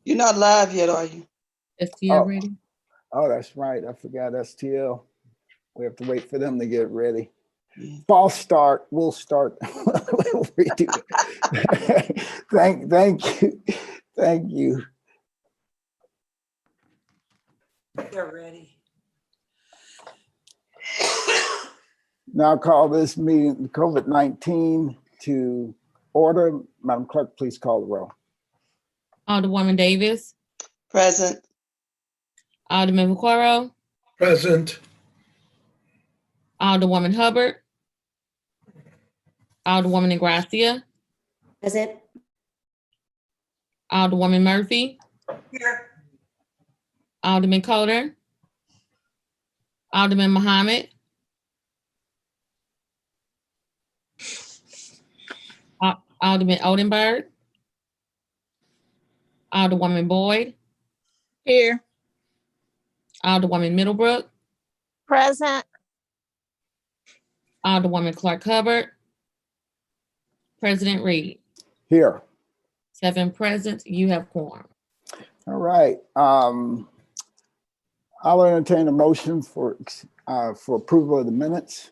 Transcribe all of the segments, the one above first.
You're not live yet, are you? STL ready? Oh, that's right. I forgot STL. We have to wait for them to get ready. Yeah. False start. We'll start. We'll redo it. Thank you. Thank you. They're ready. Now call this meeting COVID-19 to order. Madam Clerk, please call the roll. Alderwoman Davis, Present. Alderman Vaccaro, Present. Alderwoman Hubbard, Alderwoman Ingracia, Present. Alderwoman Murphy, Here. Alderman Coder, Alderman Muhammad, Alderman Odenberg, Alderwoman Boyd, Here. Alderwoman Middlebrook, Present. Alderwoman Clark Hubbard, President Reed. Here. 7 present, you have quorum. All right. I'll entertain a motion for approval of the minutes.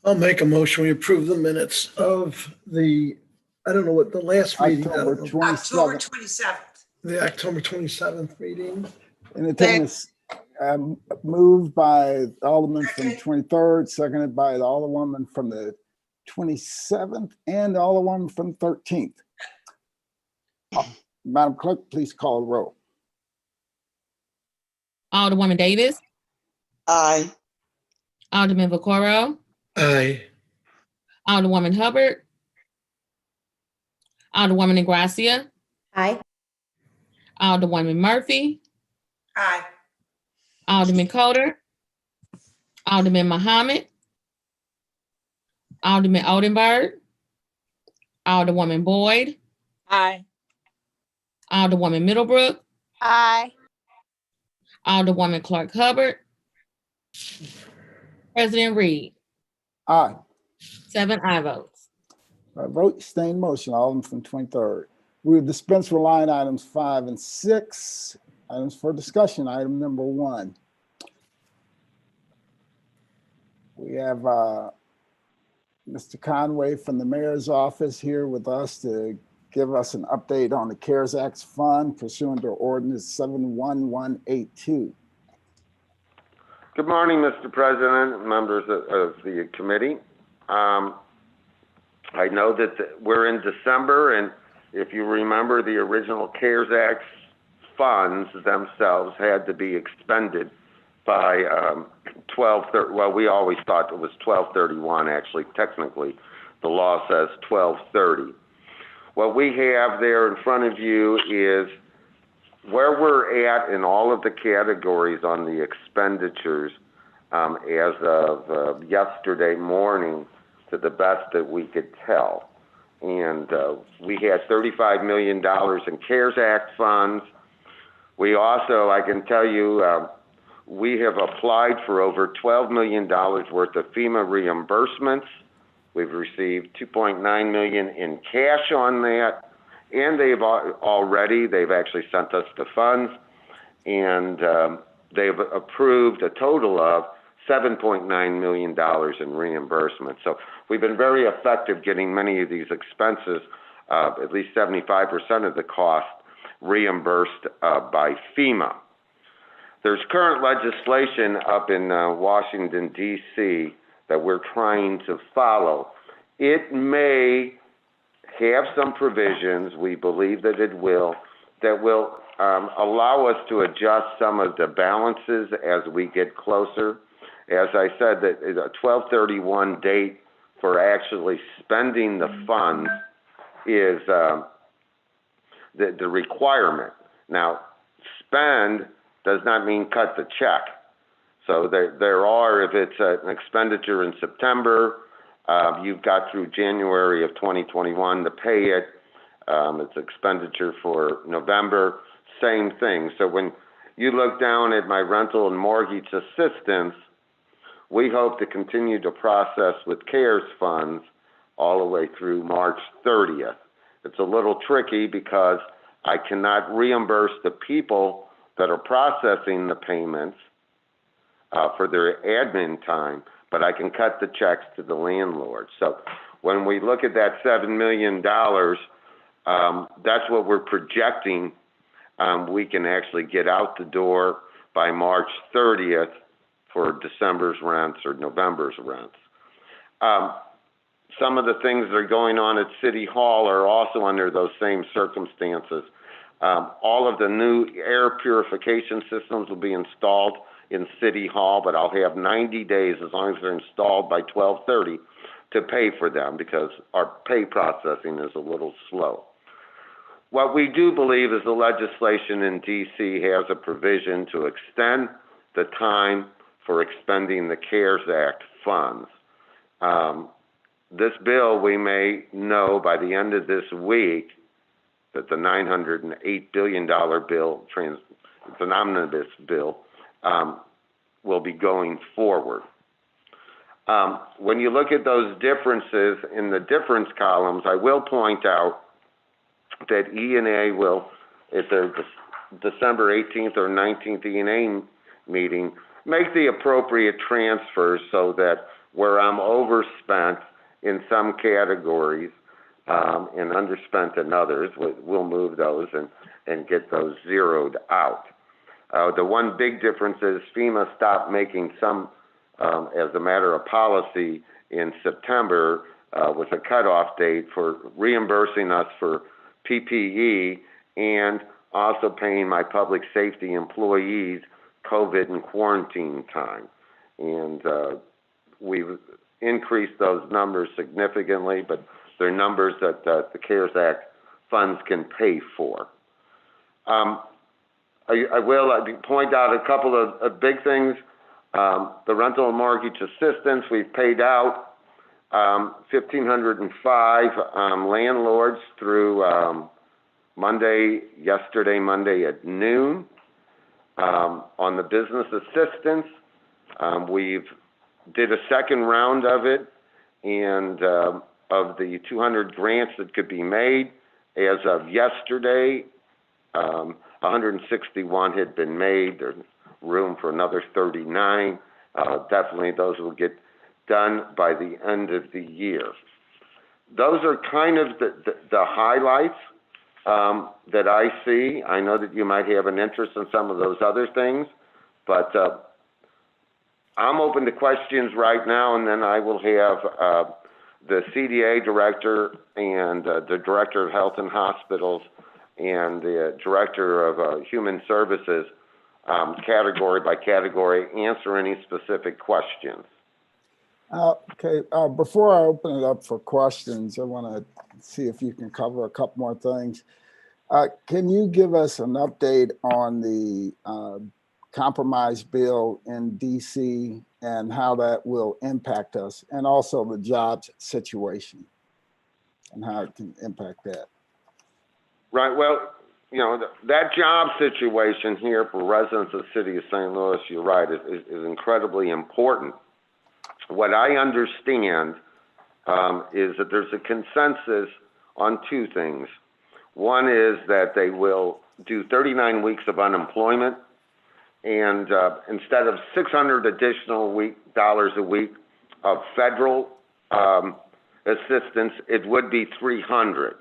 I'll make a motion. We approve the minutes of the, I don't know what the last meeting. October 27th. The October 27th meeting. Entertain is moved by Alderman from the 23rd, seconded by the Alderwoman from the 27th and the Alderwoman from the 13th. Madam Clerk, please call the roll. Alderwoman Davis, Aye. Alderman Vaccaro, Aye. Alderwoman Hubbard, Alderwoman Ingracia, Aye. Alderwoman Murphy, Aye. Alderman Coder, Alderman Muhammad, Alderman Odenberg, Alderwoman Boyd, Aye. Alderwoman Middlebrook, Aye. Alderwoman Clark Hubbard, President Reed. Aye. 7 aye votes. Vote, stay in motion, Alderman from 23rd. We will dispense with line items 5 and 6. Items for discussion, item number 1. We have Mr. Conway from the mayor's office here with us to give us an update on the CARES Act fund pursuant to ordinance 71182. Good morning, Mr. President, members of the committee. I know that we're in December, and if you remember, the original CARES Act funds themselves had to be expended by 12/30. Well, we always thought it was 12/31. Actually, technically, the law says 12/30. What we have there in front of you is where we're at in all of the categories on the expenditures as of yesterday morning, to the best that we could tell. And we had $35 million in CARES Act funds. We also, I can tell you, we have applied for over $12 million worth of FEMA reimbursements. We've received $2.9 million in cash on that, and they've actually sent us the funds, and they've approved a total of $7.9 million in reimbursement. So we've been very effective getting many of these expenses, at least 75% of the cost, reimbursed by FEMA. There's current legislation up in Washington, D.C. that we're trying to follow. It may have some provisions, we believe that it will, that will allow us to adjust some of the balances as we get closer. As I said, that a 12/31 date for actually spending the funds is the requirement. Now, spend does not mean cut the check. So there are, if it's an expenditure in September, you've got through January of 2021 to pay it. It's expenditure for November, same thing. So when you look down at my rental and mortgage assistance, we hope to continue to process with CARES funds all the way through March 30th. It's a little tricky because I cannot reimburse the people that are processing the payments for their admin time, but I can cut the checks to the landlord. So when we look at that $7 million, that's what we're projecting we can actually get out the door by March 30th for December's rents or November's rents. Some of the things that are going on at City Hall are also under those same circumstances. All of the new air purification systems will be installed in City Hall, but I'll have 90 days, as long as they're installed by 12/30, to pay for them because our pay processing is a little slow. What we do believe is the legislation in D.C. has a provision to extend the time for expending the CARES Act funds. This bill, we may know by the end of this week that the $908 billion bill, it's an omnibus bill, will be going forward. When you look at those differences in the difference columns, I will point out that E&A will, at their December 18th or 19th E&A meeting, make the appropriate transfers so that where I'm overspent in some categories and underspent in others, we'll move those and get those zeroed out. The one big difference is FEMA stopped making some, as a matter of policy in September, with a cutoff date for reimbursing us for PPE and also paying my public safety employees COVID and quarantine time. And we've increased those numbers significantly, but they're numbers that the CARES Act funds can pay for. I will point out a couple of big things. The rental and mortgage assistance, we've paid out 1,505 landlords through yesterday Monday at noon. On the business assistance, we've did a second round of it, and of the 200 grants that could be made, as of yesterday, 161 had been made. There's room for another 39. Definitely those will get done by the end of the year. Those are kind of the highlights that I see. I know that you might have an interest in some of those other things, but I'm open to questions right now, and then I will have the CDA director and the director of health and hospitals and the director of human services category by category answer any specific questions. Okay, before I open it up for questions, I want to see if you can cover a couple more things. Can you give us an update on the compromise bill in DC and how that will impact us, and also the jobs situation and how it can impact that? Right, well, you know, that job situation here for residents of the city of St. Louis, you're right, is incredibly important. What I understand is that there's a consensus on two things. One is that they will do 39 weeks of unemployment, and instead of $600 additional dollars a week of federal assistance, it would be $300.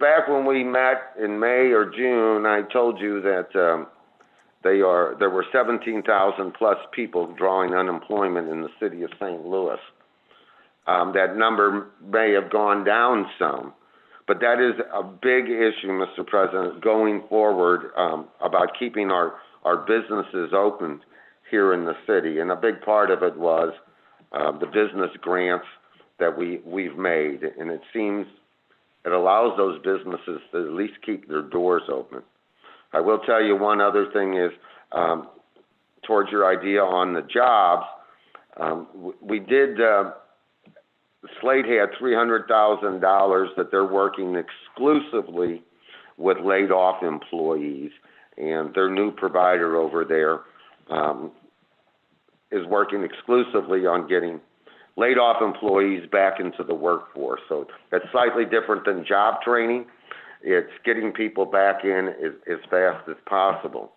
Back when we met in May or June, I told you that there were 17,000 plus people drawing unemployment in the city of St. Louis. That number may have gone down some, but that is a big issue, Mr. President, going forward about keeping our businesses open here in the city. And a big part of it was the business grants that we've made, and it seems it allows those businesses to at least keep their doors open. I will tell you one other thing is, towards your idea on the jobs, we did, Slate had $300,000 that they're working exclusively with laid off employees, and their new provider over there is working exclusively on getting laid off employees back into the workforce. So that's slightly different than job training. It's getting people back in as fast as possible.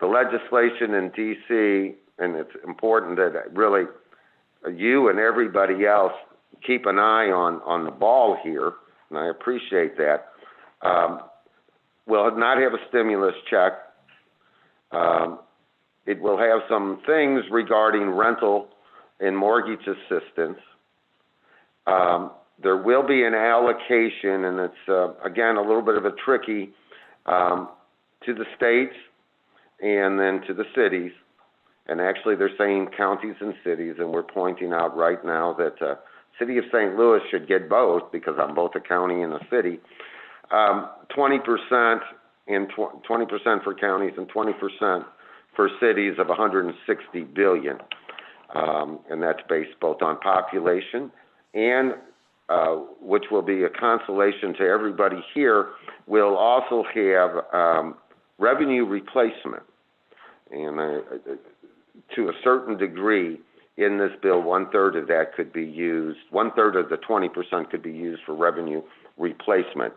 The legislation in DC, and it's important that really you and everybody else keep an eye on the ball here, and I appreciate that. We'll not have a stimulus check. It will have some things regarding rental and mortgage assistance. There will be an allocation, and it's, again, a little bit of a tricky, to the states and then to the cities. And actually, they're saying counties and cities, and we're pointing out right now that City of St. Louis should get both because I'm both a county and a city. 20% and 20% for counties and 20% for cities of 160 billion. And that's based both on population and which will be a consolation to everybody here. We'll also have revenue replacement. And to a certain degree, in this bill, 1/3 of that could be used, 1/3 of the 20% could be used for revenue replacement.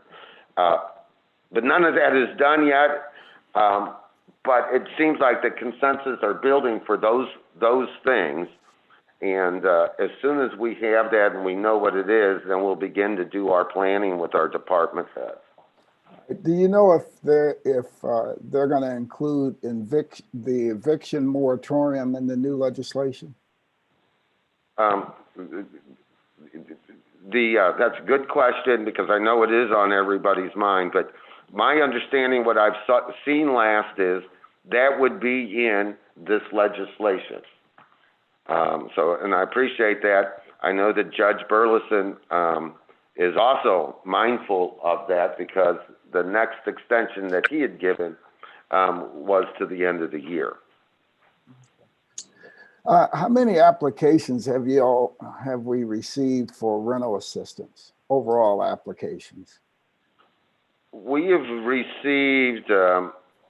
But none of that is done yet. But it seems like the consensus are building for those things. And as soon as we have that and we know what it is, then we'll begin to do our planning with our department heads. Do you know if they're going to include the eviction moratorium in the new legislation? That's a good question because I know it is on everybody's mind. But my understanding, what I've seen last is that would be in this legislation. And I appreciate that. I know that Judge Burleson is also mindful of that because the next extension that he had given was to the end of the year. How many applications have we received for rental assistance? Overall applications? We have received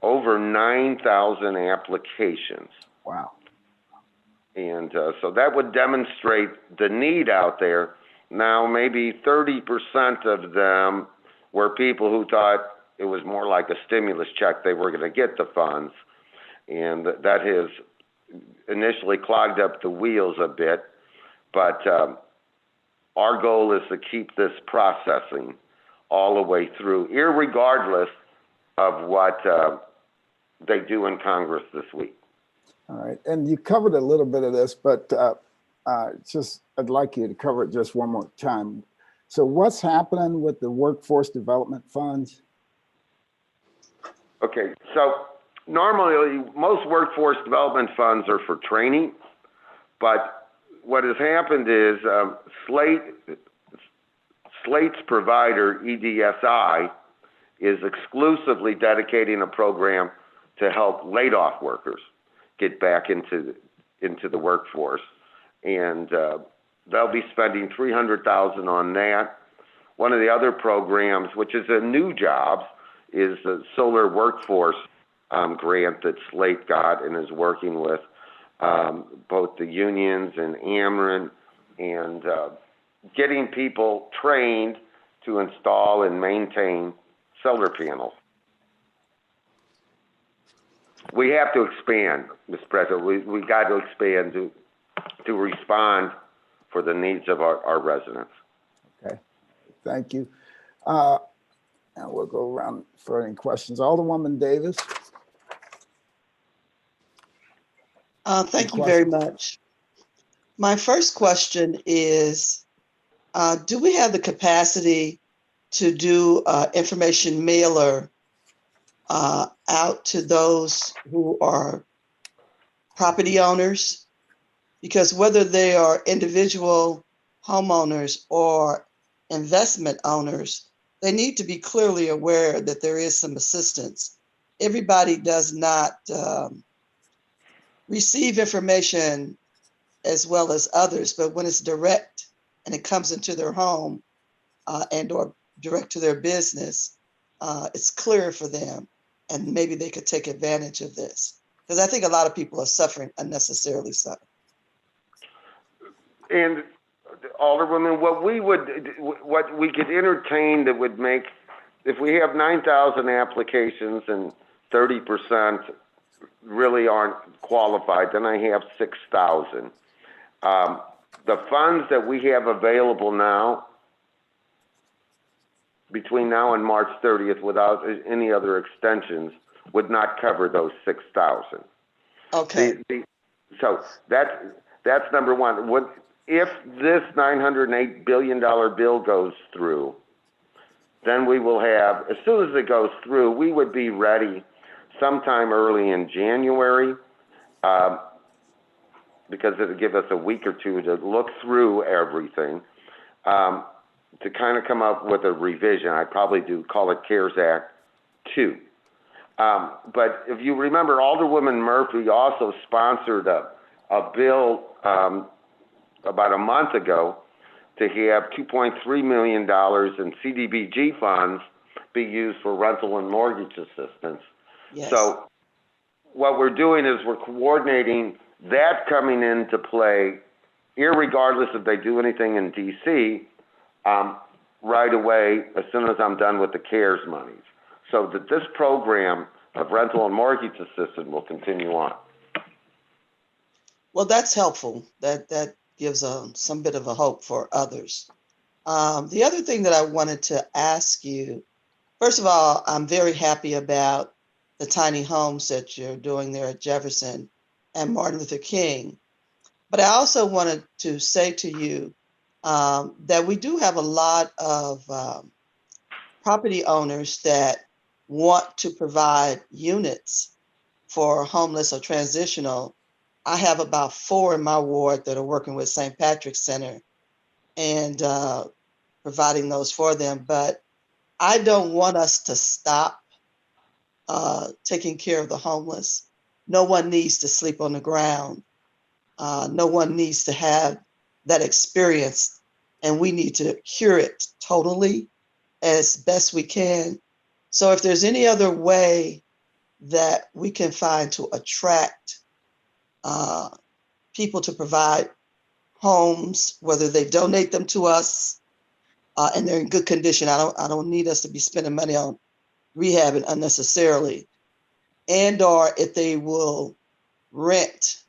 over 9,000 applications. Wow. And so that would demonstrate the need out there. Now, maybe 30% of them were people who thought it was more like a stimulus check. They were going to get the funds. And that has initially clogged up the wheels a bit. But our goal is to keep this processing all the way through, irregardless of what they do in Congress this week. All right. And you covered a little bit of this, but I'd like you to cover it just one more time. So what's happening with the workforce development funds? Okay, so normally most workforce development funds are for training, but what has happened is Slate's provider, EDSI, is exclusively dedicating a program to help laid off workers get back into the workforce. And they'll be spending $300,000 on that. One of the other programs, which is a new jobs, is the solar workforce grant that Slate got and is working with both the unions and Ameren and getting people trained to install and maintain solar panels. We have to expand, Mr. President. We got to expand to respond for the needs of our residents. Okay, thank you. And we'll go around for any questions. Alderwoman Davis. Thank you very much. My first question is, do we have the capacity to do information mailer out to those who are property owners? Because whether they are individual homeowners or investment owners, they need to be clearly aware that there is some assistance. Everybody does not receive information as well as others, but when it's direct and it comes into their home and or direct to their business, it's clear for them, and maybe they could take advantage of this. Because I think a lot of people are suffering unnecessarily so. And Alderwoman, what we could entertain that would make, if we have 9,000 applications and 30% really aren't qualified, then I have 6,000. The funds that we have available now, between now and March 30th, without any other extensions, would not cover those 6,000. Okay. So that's number one. If this $908 billion bill goes through, then we will have, as soon as it goes through, we would be ready sometime early in January, because it'll give us a week or two to look through everything, to kind of come up with a revision. I'd probably call it CARES Act 2. But if you remember, Alderwoman Murphy also sponsored a bill about a month ago to have $2.3 million in CDBG funds be used for rental and mortgage assistance. Yes. So what we're doing is we're coordinating that coming into play, irregardless if they do anything in DC, right away as soon as I'm done with the CARES monies, so that this program of rental and mortgage assistance will continue on. Well, that's helpful. That gives some bit of a hope for others. The other thing that I wanted to ask you, first of all, I'm very happy about the tiny homes that you're doing there at Jefferson and Martin Luther King. But I also wanted to say to you that we do have a lot of property owners that want to provide units for homeless or transitional. I have about 4 in my ward that are working with St. Patrick's Center and providing those for them. But I don't want us to stop taking care of the homeless. No one needs to sleep on the ground. No one needs to have that experience, and we need to cure it totally as best we can. So if there's any other way that we can find to attract people to provide homes, whether they donate them to us and they're in good condition, I don't need us to be spending money on rehabbing unnecessarily, and or if they will rent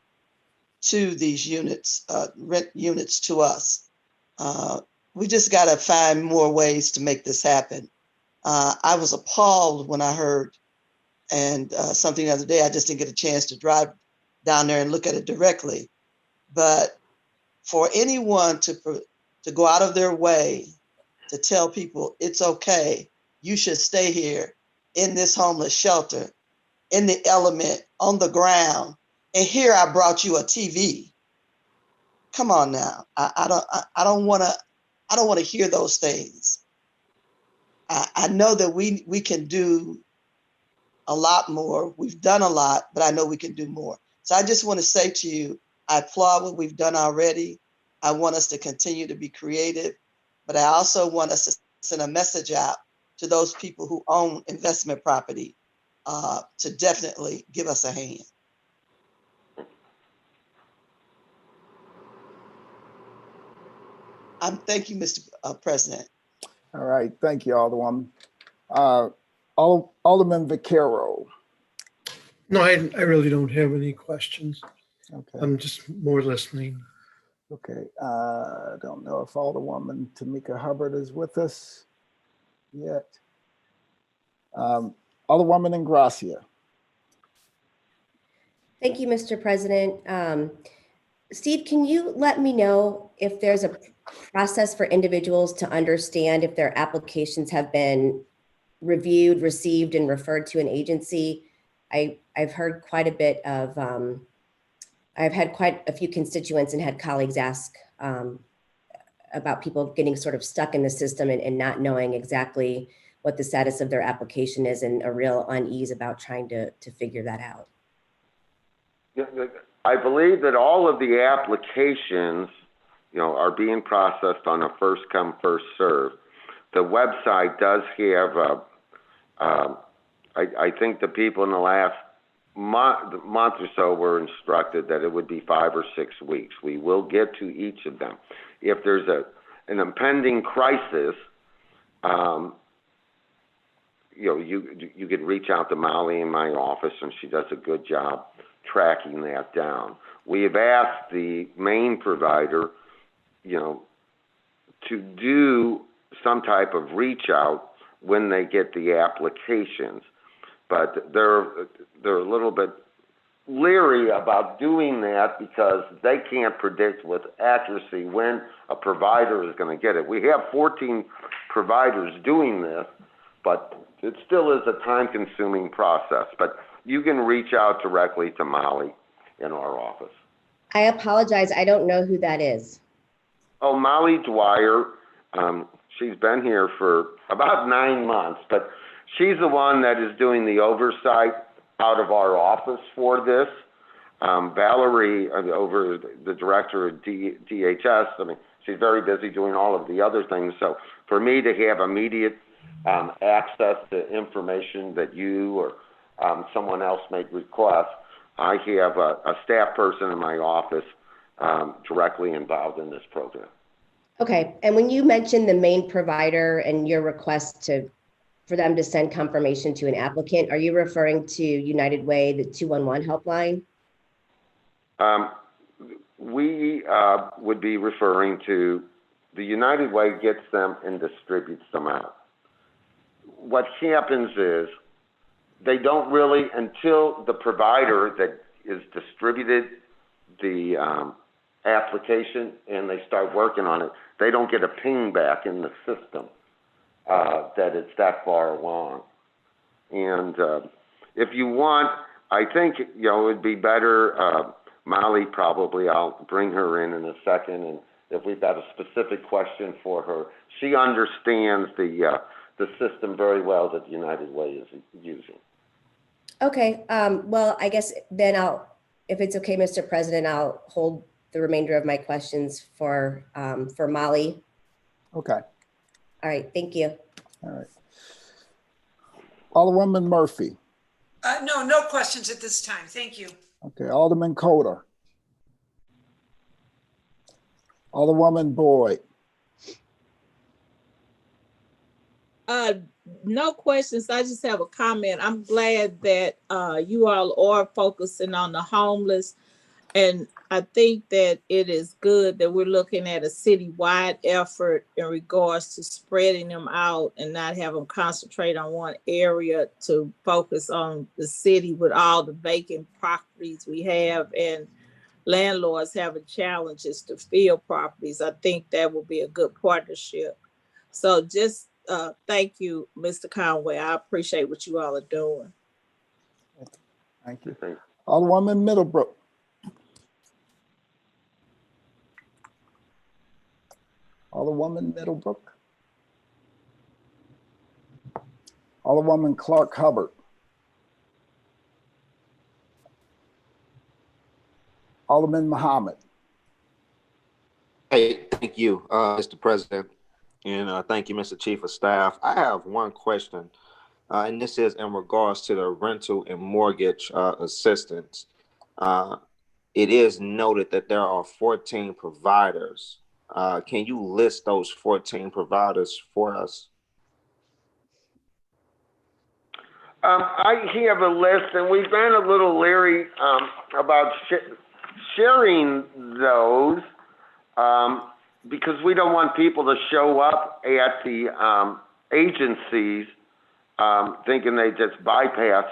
to these units, rent units to us. We just got to find more ways to make this happen. I was appalled when I heard something the other day. I just didn't get a chance to drive down there and look at it directly. But for anyone to go out of their way to tell people it's okay, you should stay here in this homeless shelter, in the element, on the ground, and here I brought you a TV. Come on now. I don't want to hear those things. I know that we can do a lot more. We've done a lot, but I know we can do more. So I just want to say to you, I applaud what we've done already. I want us to continue to be creative, but I also want us to send a message out to those people who own investment property to definitely give us a hand. Thank you, Mr. President. All right, thank you, Alderwoman. Alderman Vaquero. No, I really don't have any questions. Okay. I'm just more listening. Okay. I don't know if Alderwoman Tamika Hubbard is with us yet. Alderwoman Ingracia. Thank you, Mr. President. Steve, can you let me know if there's a process for individuals to understand if their applications have been reviewed, received, and referred to an agency? I've heard quite a bit of, I've had quite a few constituents and had colleagues ask about people getting sort of stuck in the system and not knowing exactly what the status of their application is, and a real unease about trying to figure that out. I believe that all of the applications, are being processed on a first come, first serve. The website does have, I think the people in the last month or so, we're instructed that it would be 5 or 6 weeks. We will get to each of them. If there's an impending crisis, you could reach out to Molly in my office, and she does a good job tracking that down. We have asked the main provider, to do some type of reach out when they get the applications, but they're a little bit leery about doing that because they can't predict with accuracy when a provider is going to get it. We have 14 providers doing this, but it still is a time-consuming process. But you can reach out directly to Molly in our office. I apologize. I don't know who that is. Oh, Molly Dwyer. She's been here for about 9 months, but she's the one that is doing the oversight out of our office for this. Valerie, over the director of DHS, she's very busy doing all of the other things. So for me to have immediate access to information that you or someone else may request, I have a staff person in my office directly involved in this program. Okay, and when you mentioned the main provider and your request for them to send confirmation to an applicant, are you referring to United Way, the 211 helpline? We would be referring to the United Way gets them and distributes them out. What happens is they don't really, until the provider that is distributed the application and they start working on it, they don't get a ping back in the system that it's that far along. And if you want, I think, it would be better, Molly probably, I'll bring her in a second, and if we've got a specific question for her, she understands the system very well that United Way is using. Okay, well, I guess then if it's okay, Mr. President, I'll hold the remainder of my questions for Molly. Okay. All right, thank you. All right. Alderwoman Murphy. No questions at this time. Thank you. Okay, Alderman Coder. Alderwoman Boyd. No questions. I just have a comment. I'm glad that you all are focusing on the homeless. And I think that it is good that we're looking at a citywide effort in regards to spreading them out and not have them concentrate on one area, to focus on the city with all the vacant properties we have and landlords having challenges to fill properties. I think that will be a good partnership. So just thank you, Mr. Conway. I appreciate what you all are doing. Thank you. Alderwoman Middlebrook. Alderwoman Middlebrook. Alderwoman Clark Hubbard. Alderman Muhammad. Hey, thank you, Mr. President, and thank you, Mr. Chief of Staff. I have one question, and this is in regards to the rental and mortgage assistance. It is noted that there are 14 providers. Can you list those 14 providers for us? I have a list, and we've been a little leery about sharing those because we don't want people to show up at the agencies thinking they just bypass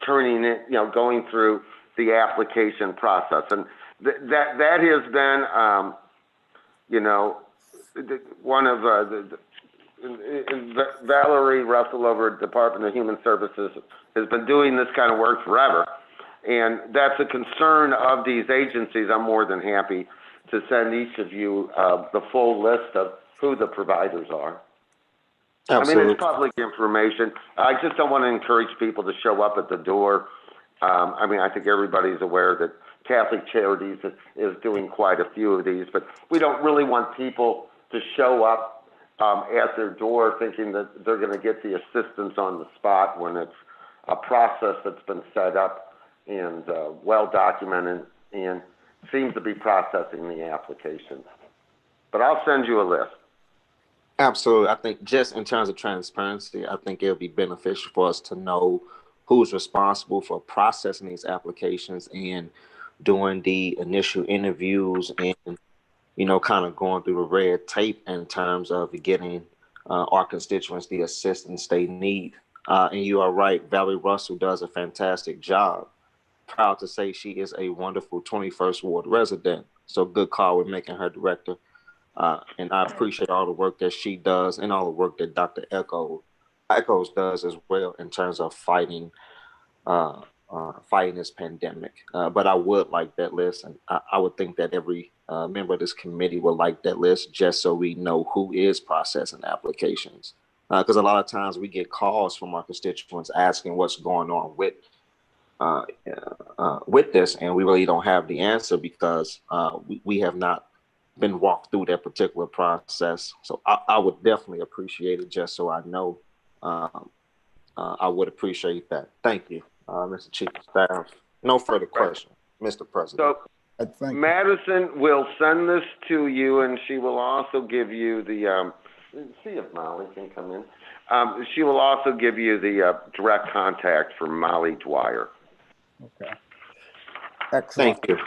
turning it, going through the application process. And that has been, one of Valerie Russell over at Department of Human Services has been doing this kind of work forever. And that's a concern of these agencies. I'm more than happy to send each of you the full list of who the providers are. Absolutely. I mean, it's public information. I just don't want to encourage people to show up at the door. I think everybody's aware that Catholic Charities is doing quite a few of these, but we don't really want people to show up at their door thinking that they're going to get the assistance on the spot when it's a process that's been set up and well documented, and seems to be processing the applications. But I'll send you a list. Absolutely. I think just in terms of transparency, I think it'll be beneficial for us to know who's responsible for processing these applications and doing the initial interviews and, kind of going through the red tape in terms of getting our constituents the assistance they need. And you are right, Valerie Russell does a fantastic job. Proud to say she is a wonderful 21st Ward resident. So good call with making her director. And I appreciate all the work that she does and all the work that Dr. Echoes does as well in terms of fighting this pandemic. But I would like that list, and I would think that every member of this committee would like that list just so we know who is processing applications. Because a lot of times we get calls from our constituents asking what's going on with this, and we really don't have the answer because we have not been walked through that particular process. So I would definitely appreciate it just so I know. I would appreciate that. Thank you, Mr. Chief of Staff. No further questions, Mr. President. So Madison will send this to you, and she will also give you the, see if Molly can come in. She will also give you the direct contact for Molly Dwyer. Okay. Excellent. Thank you.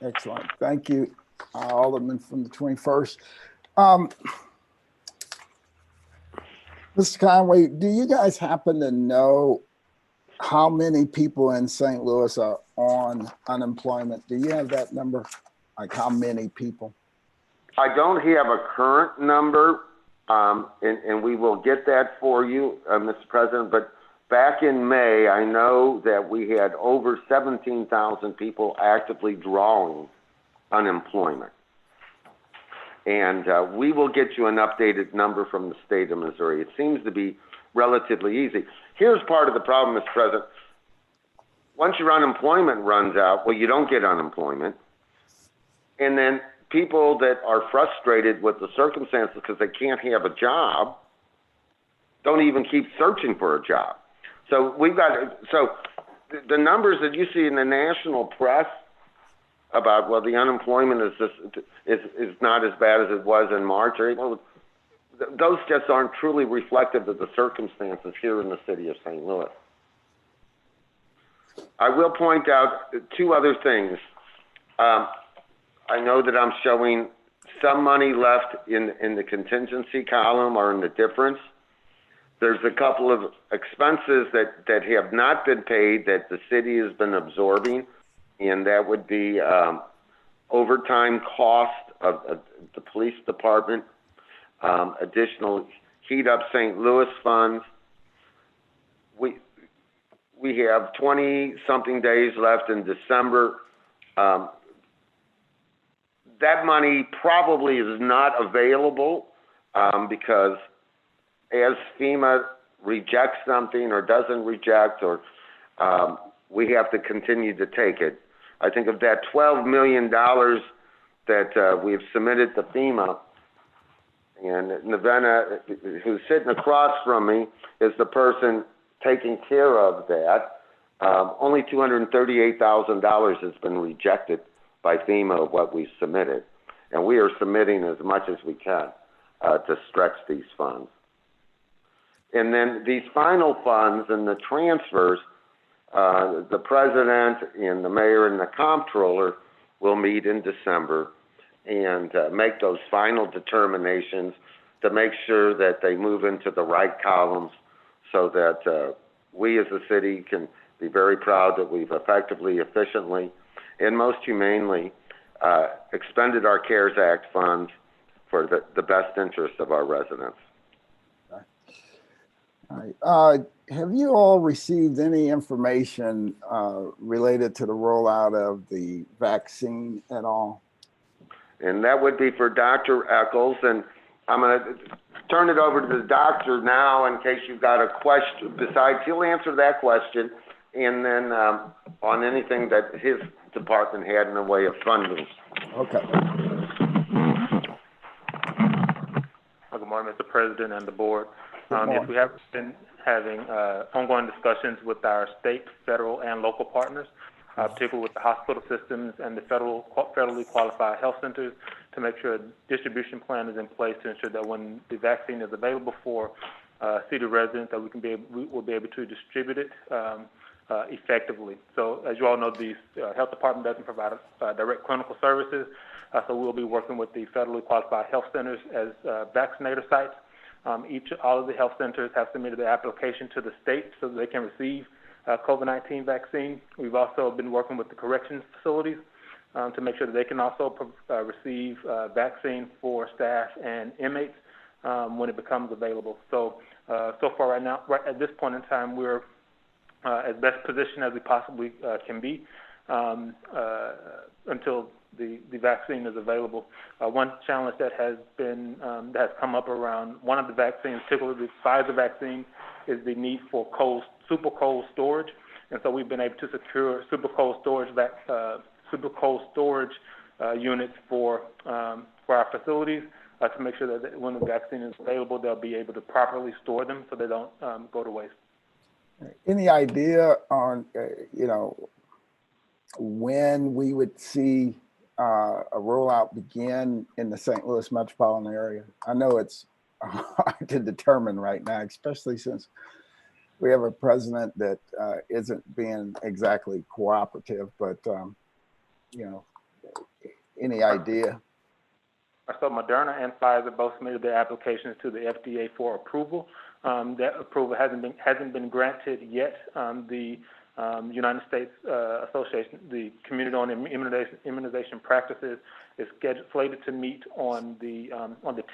Excellent. Thank you, Alderman from the 21st. Mr. Conway, do you guys happen to know how many people in St. Louis are on unemployment? Do you have that number? Like how many people? I don't have a current number, and we will get that for you, Mr. President, but back in May, I know that we had over 17,000 people actively drawing unemployment. And we will get you an updated number from the state of Missouri. It seems to be relatively easy. Here's part of the problem, Mr. President. Once your unemployment runs out, well, you don't get unemployment. And then people that are frustrated with the circumstances because they can't have a job don't even keep searching for a job. So the numbers that you see in the national press about, well, the unemployment is not as bad as it was in March or April, those just aren't truly reflective of the circumstances here in the city of St. Louis. I will point out two other things. I know that I'm showing some money left in the contingency column or in the difference. There's a couple of expenses that have not been paid that the city has been absorbing, and that would be overtime cost of the police department, additional Heat Up St. Louis funds. We have 20-something days left in December. That money probably is not available because as FEMA rejects something or doesn't reject, or we have to continue to take it. I think of that $12 million that we've submitted to FEMA, and Nevena, who's sitting across from me, is the person taking care of that. Only $238,000 has been rejected by FEMA of what we submitted, and we are submitting as much as we can to stretch these funds. And then these final funds and the transfers, the president and the mayor and the comptroller will meet in December and make those final determinations to make sure that they move into the right columns so that we as a city can be very proud that we've effectively, efficiently, and most humanely expended our CARES Act funds for the best interest of our residents. All right. Have you all received any information related to the rollout of the vaccine at all? And that would be for Dr. Echols. And I'm going to turn it over to the doctor now in case you've got a question. Besides, he'll answer that question. And then on anything that his department had in the way of funding. Okay. Good morning, Mr. President and the board. Yes, we have been having ongoing discussions with our state, federal, and local partners, particularly with the hospital systems and the federally qualified health centers, to make sure a distribution plan is in place to ensure that when the vaccine is available for city residents, that we will be able to distribute it effectively. So, as you all know, the health department doesn't provide direct clinical services, so we'll be working with the federally qualified health centers as vaccinator sites. All of the health centers have submitted their application to the state so that they can receive COVID-19 vaccine. We've also been working with the corrections facilities to make sure that they can also receive vaccine for staff and inmates when it becomes available. So, so far right now, right at this point in time, we're as best positioned as we possibly can be until the vaccine is available. One challenge that has come up around one of the vaccines, particularly the Pfizer vaccine, is the need for super cold storage, and so we've been able to secure super cold storage units for our facilities to make sure that when the vaccine is available, they'll be able to properly store them so they don't go to waste. Any idea on when we would see a rollout begin in the St. Louis metropolitan area? I know it's hard to determine right now, especially since we have a president that isn't being exactly cooperative, but any idea? So Moderna and Pfizer both submitted their applications to the FDA for approval. That approval hasn't been granted yet. The United States Association, the Community on Immunization Practices, is slated to meet on the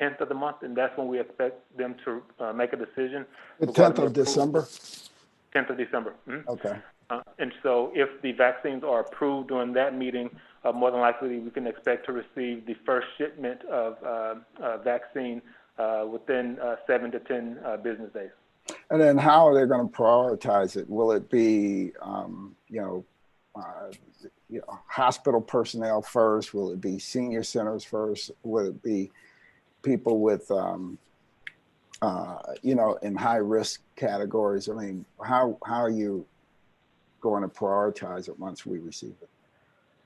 10th of the month, and that's when we expect them to make a decision. The 10th of December? 10th of December. Mm-hmm. Okay. And so if the vaccines are approved during that meeting, more than likely we can expect to receive the first shipment of vaccine within 7 to 10 business days. And then how are they going to prioritize it? Will it be, hospital personnel first? Will it be senior centers first? Will it be people with, in high risk categories? I mean, how are you going to prioritize it once we receive it?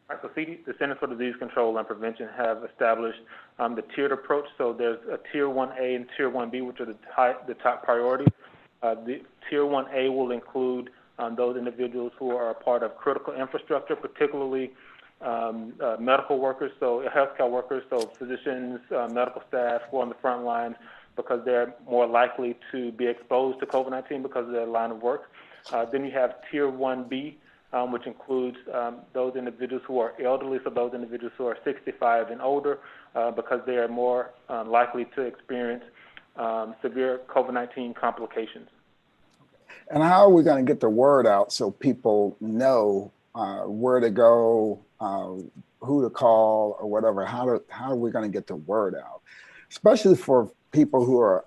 Right, so the Centers for Disease Control and Prevention have established the tiered approach. So there's a Tier 1A and Tier 1B, which are the top priorities. The Tier 1A will include those individuals who are a part of critical infrastructure, particularly medical workers, so healthcare workers, so physicians, medical staff who are on the front lines, because they're more likely to be exposed to COVID-19 because of their line of work. Then you have Tier 1B, which includes those individuals who are elderly, so those individuals who are 65 and older, because they are more likely to experience severe COVID-19 complications. And how are we going to get the word out so people know where to go, who to call, or whatever? How are we going to get the word out, especially for people who are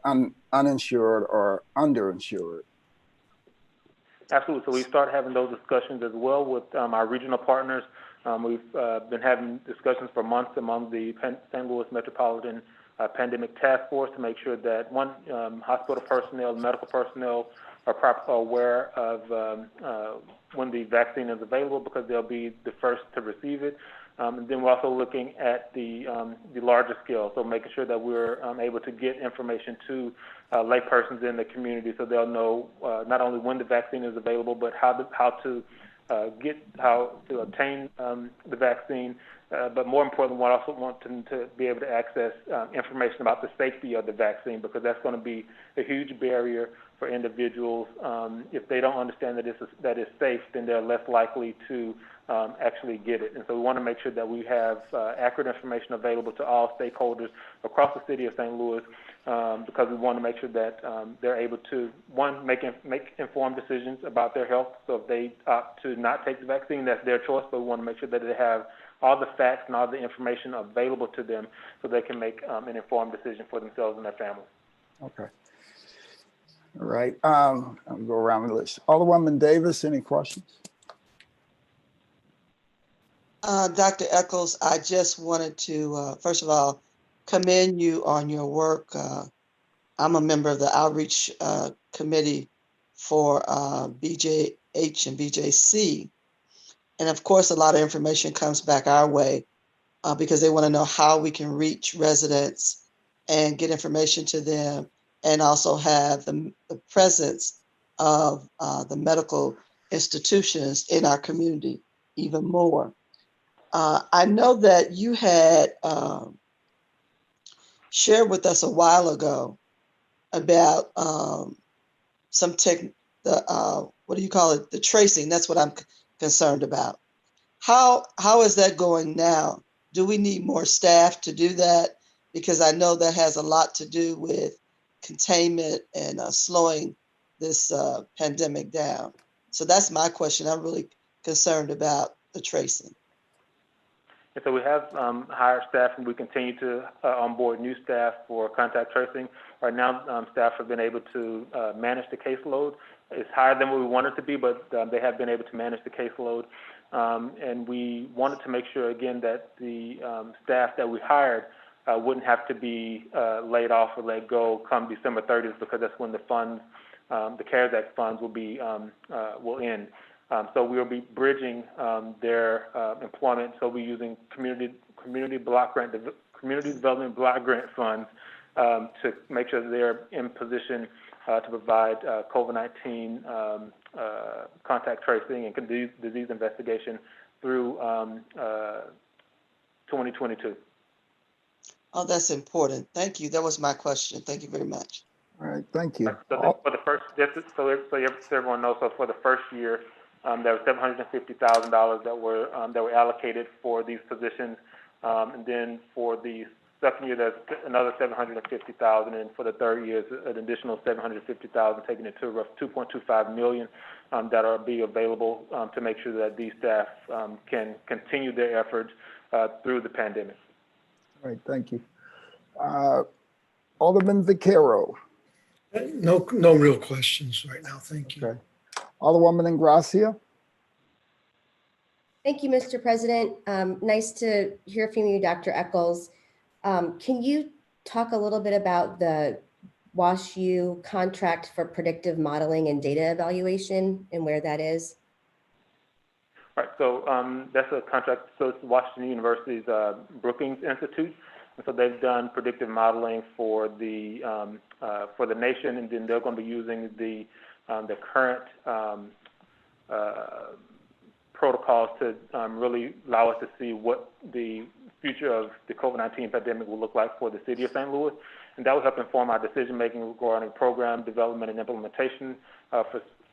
uninsured or underinsured? Absolutely. So we started having those discussions as well with our regional partners. We've been having discussions for months among the St. Louis Metropolitan Pandemic Task Force to make sure that hospital personnel, medical personnel are properly aware of when the vaccine is available, because they'll be the first to receive it. And then we're also looking at the larger scale, so making sure that we're able to get information to laypersons in the community, so they'll know not only when the vaccine is available, but how to obtain the vaccine. But more importantly, we also want them to be able to access information about the safety of the vaccine, because that's going to be a huge barrier for individuals. If they don't understand that it's safe, then they're less likely to actually get it. And so we want to make sure that we have accurate information available to all stakeholders across the city of St. Louis, because we want to make sure that they're able to, one, make informed decisions about their health. So if they opt to not take the vaccine, that's their choice, but we want to make sure that they have all the facts and all the information available to them so they can make an informed decision for themselves and their families. Okay. All right. I'll go around the list. Alderwoman Davis, any questions? Dr. Eccles, I just wanted to, first of all, commend you on your work. I'm a member of the outreach committee for BJH and BJC. And of course, a lot of information comes back our way because they want to know how we can reach residents and get information to them, and also have the presence of the medical institutions in our community even more. I know that you had shared with us a while ago about some what do you call it? The tracing. That's what I'm concerned about. How is that going now? Do we need more staff to do that? Because I know that has a lot to do with containment and slowing this pandemic down. So that's my question. I'm really concerned about the tracing. And so we have hired staff, and we continue to onboard new staff for contact tracing. Right now, staff have been able to manage the caseload. It's higher than what we want it to be, but they have been able to manage the caseload. And we wanted to make sure, again, that the staff that we hired wouldn't have to be laid off or let go come December 30th, because that's when the funds, the CARES Act funds will end. So we will be bridging their employment. So we're using community development block grant funds to make sure that they're in position to provide COVID-19 contact tracing and disease investigation through 2022. Oh, that's important. Thank you. That was my question. Thank you very much. All right, thank you. So for the first, so everyone knows, so for the first year, there was $750,000 that were allocated for these positions, and then for the second year, there's another $750,000, and for the third year, an additional $750,000, taking it to rough $2.25 million that are be available to make sure that these staff can continue their efforts through the pandemic. All right, thank you. Alderman Vaquero. No real questions right now. Thank you. Okay. Alderwoman Ingracia. Thank you, Mr. President. Nice to hear from you, Dr. Eccles. Can you talk a little bit about the WashU contract for predictive modeling and data evaluation and where that is? All right, so that's a contract. So it's Washington University's Brookings Institute. And so they've done predictive modeling for the nation, and then they're going to be using the current protocols to really allow us to see what the future of the COVID-19 pandemic will look like for the city of St. Louis. And that will help inform our decision-making regarding program development and implementation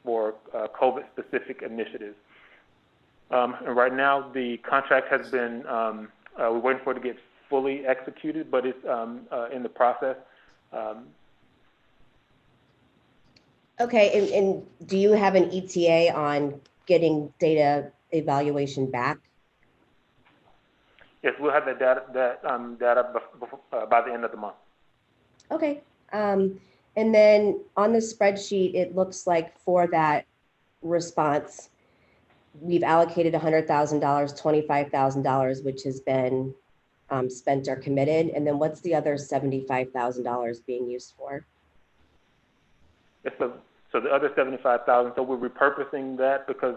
for COVID-specific initiatives. And right now, the contract has been, we're waiting for it to get fully executed, but it's in the process. Okay, and do you have an ETA on getting data evaluation back? Yes, we'll have that data by the end of the month. Okay, and then on the spreadsheet, it looks like for that response, we've allocated $100,000, $25,000, which has been spent or committed. And then what's the other $75,000 being used for? Yes, so the other $75,000, so we're repurposing that because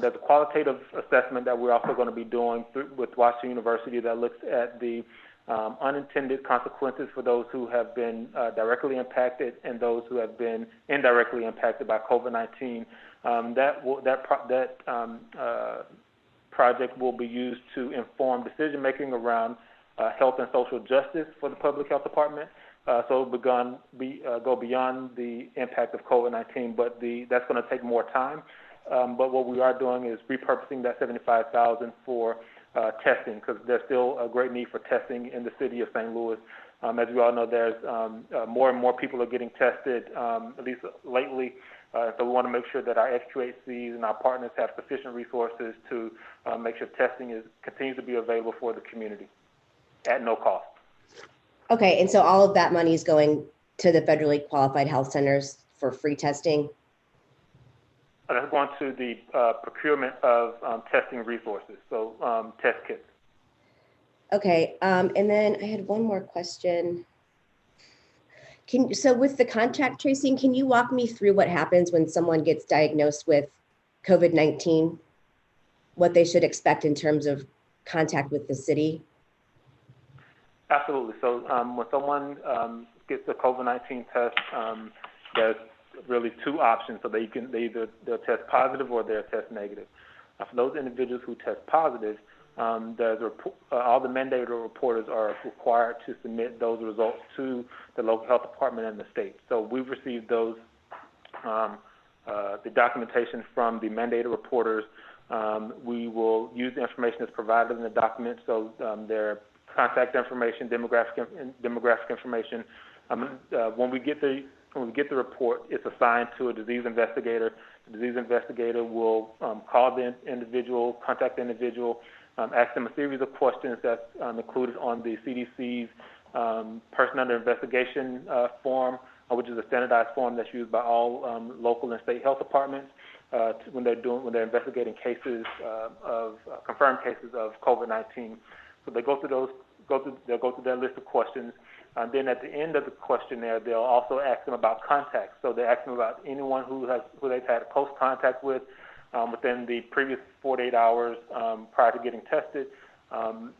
there's a qualitative assessment that we're also going to be doing with Washington University that looks at the unintended consequences for those who have been directly impacted and those who have been indirectly impacted by COVID-19. That project will be used to inform decision-making around health and social justice for the public health department. So go beyond the impact of COVID-19, but that's going to take more time. But what we are doing is repurposing that $75,000 for testing, because there's still a great need for testing in the city of St. Louis. As we all know, there's more and more people are getting tested, at least lately. So we want to make sure that our FQHCs and our partners have sufficient resources to make sure testing continues to be available for the community at no cost. Okay, and so all of that money is going to the federally qualified health centers for free testing? That's going to the procurement of testing resources, so test kits. Okay, and then I had one more question. So with the contact tracing, can you walk me through what happens when someone gets diagnosed with COVID-19? What they should expect in terms of contact with the city? Absolutely. So when someone gets a COVID-19 test, there's really two options. So they'll test positive or they'll test negative. For those individuals who test positive, all the mandated reporters are required to submit those results to the local health department and the state. So we've received those, the documentation from the mandated reporters. We will use the information that's provided in the document, so their contact information, demographic information. When we get the report, it's assigned to a disease investigator. The disease investigator will call the individual, contact the individual, ask them a series of questions that's included on the CDC's person under investigation form, which is a standardized form that's used by all local and state health departments when they're investigating cases confirmed cases of COVID-19. So they they'll go through their list of questions. And then at the end of the questionnaire, they'll also ask them about contacts. So they ask them about anyone who they've had close contact with within the previous 48 hours prior to getting tested.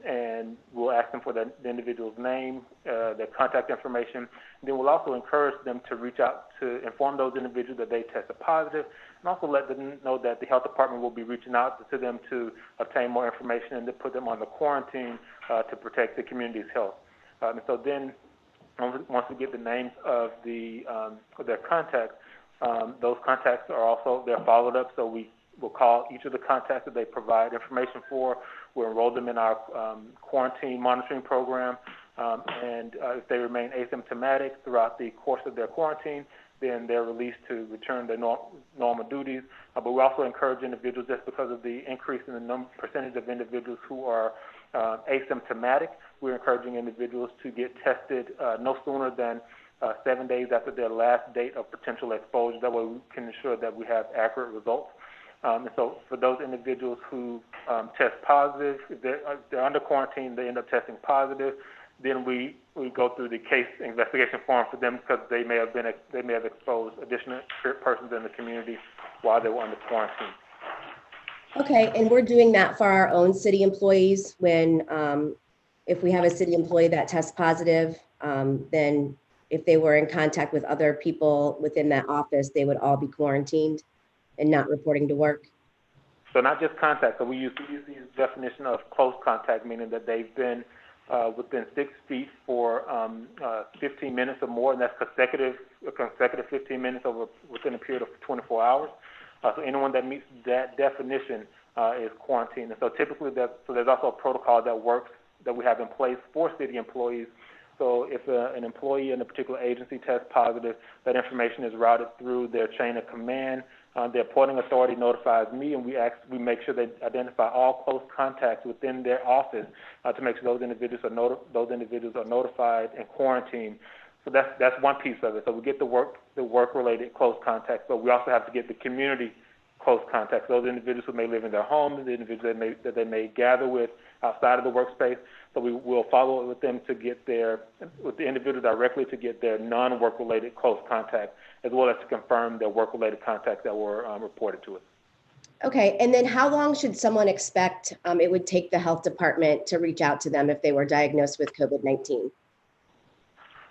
And we'll ask them for the individual's name, their contact information. Then we'll also encourage them to reach out to inform those individuals that they tested positive, and also let them know that the health department will be reaching out to them to obtain more information and to put them on the quarantine to protect the community's health. And so then, once we get the names of their contacts, those contacts are also they're followed up. So we will call each of the contacts that they provide information for. We'll enroll them in our quarantine monitoring program, and if they remain asymptomatic throughout the course of their quarantine, then they're released to return their normal duties. But we also encourage individuals, just because of the increase in the percentage of individuals who are asymptomatic, we're encouraging individuals to get tested no sooner than 7 days after their last date of potential exposure. That way we can ensure that we have accurate results. And so for those individuals who test positive, if they're under quarantine, they end up testing positive, then we go through the case investigation form for them, because they may have exposed additional persons in the community while they were under quarantine. Okay, and we're doing that for our own city employees. When if we have a city employee that tests positive, then if they were in contact with other people within that office, they would all be quarantined and not reporting to work? So not just contact. So we use the definition of close contact, meaning that they've been within 6 feet for 15 minutes or more, and that's consecutive 15 minutes within a period of 24 hours. So anyone that meets that definition is quarantined. And so typically, there's also a protocol that we have in place for city employees. So if an employee in a particular agency tests positive, that information is routed through their chain of command. The appointing authority notifies me, and we make sure they identify all close contacts within their office to make sure those individuals are notified and quarantined. So that's one piece of it. So we get the work-related close contacts, but we also have to get the community close contacts. Those individuals who may live in their homes, the individuals that they may gather with outside of the workspace. So we will follow up with them with the individual directly to get their non-work-related close contact, as well as to confirm their work-related contacts that were reported to us. Okay, and then how long should someone expect it would take the health department to reach out to them if they were diagnosed with COVID-19?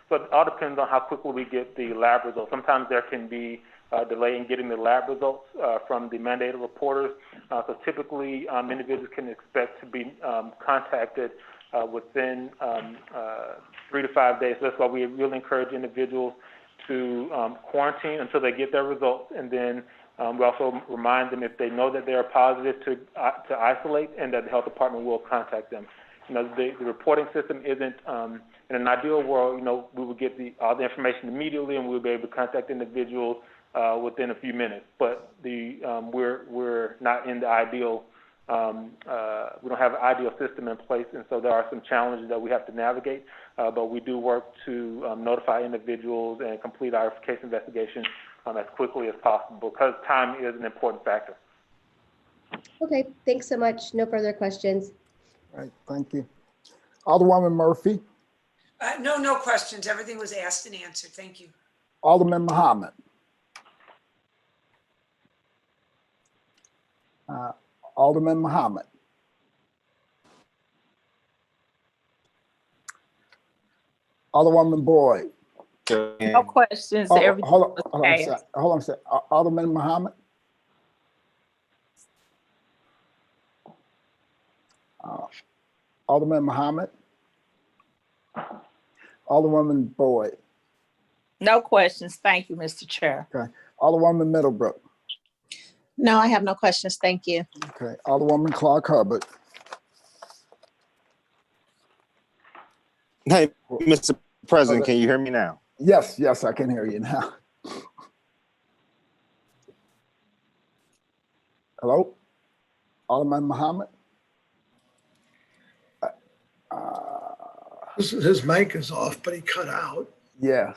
So it all depends on how quickly we get the lab results. Sometimes there can be a delay in getting the lab results from the mandated reporters. So typically, individuals can expect to be contacted within 3 to 5 days. So that's why we really encourage individuals to quarantine until they get their results, and then we also remind them, if they know that they are positive, to isolate, and that the health department will contact them. The reporting system isn't, in an ideal world, we would get all the information immediately, and we'll be able to contact individuals within a few minutes. But we're not in the ideal. We don't have an ideal system in place, and so there are some challenges that we have to navigate. But we do work to notify individuals and complete our case investigation as quickly as possible, because time is an important factor. Okay, thanks so much. No further questions. All right, thank you. Alderwoman Murphy. No questions. Everything was asked and answered. Thank you. Alderman Muhammad. Alderman Muhammad. Alderwoman Boyd. No questions. Oh, Everything hold was on a asked. second. Hold on a second. Alderman Muhammad. Alderman Muhammad. Alderwoman Boyd. No questions. Thank you, Mr. Chair. Okay. Alderwoman Middlebrook. No, I have no questions. Thank you. Okay. Alderwoman Clark Hubbard. Hey, Mr. President, can you hear me now? Yes, yes, I can hear you now. Hello? Alderman Muhammad? His mic is off, but he cut out. Yes,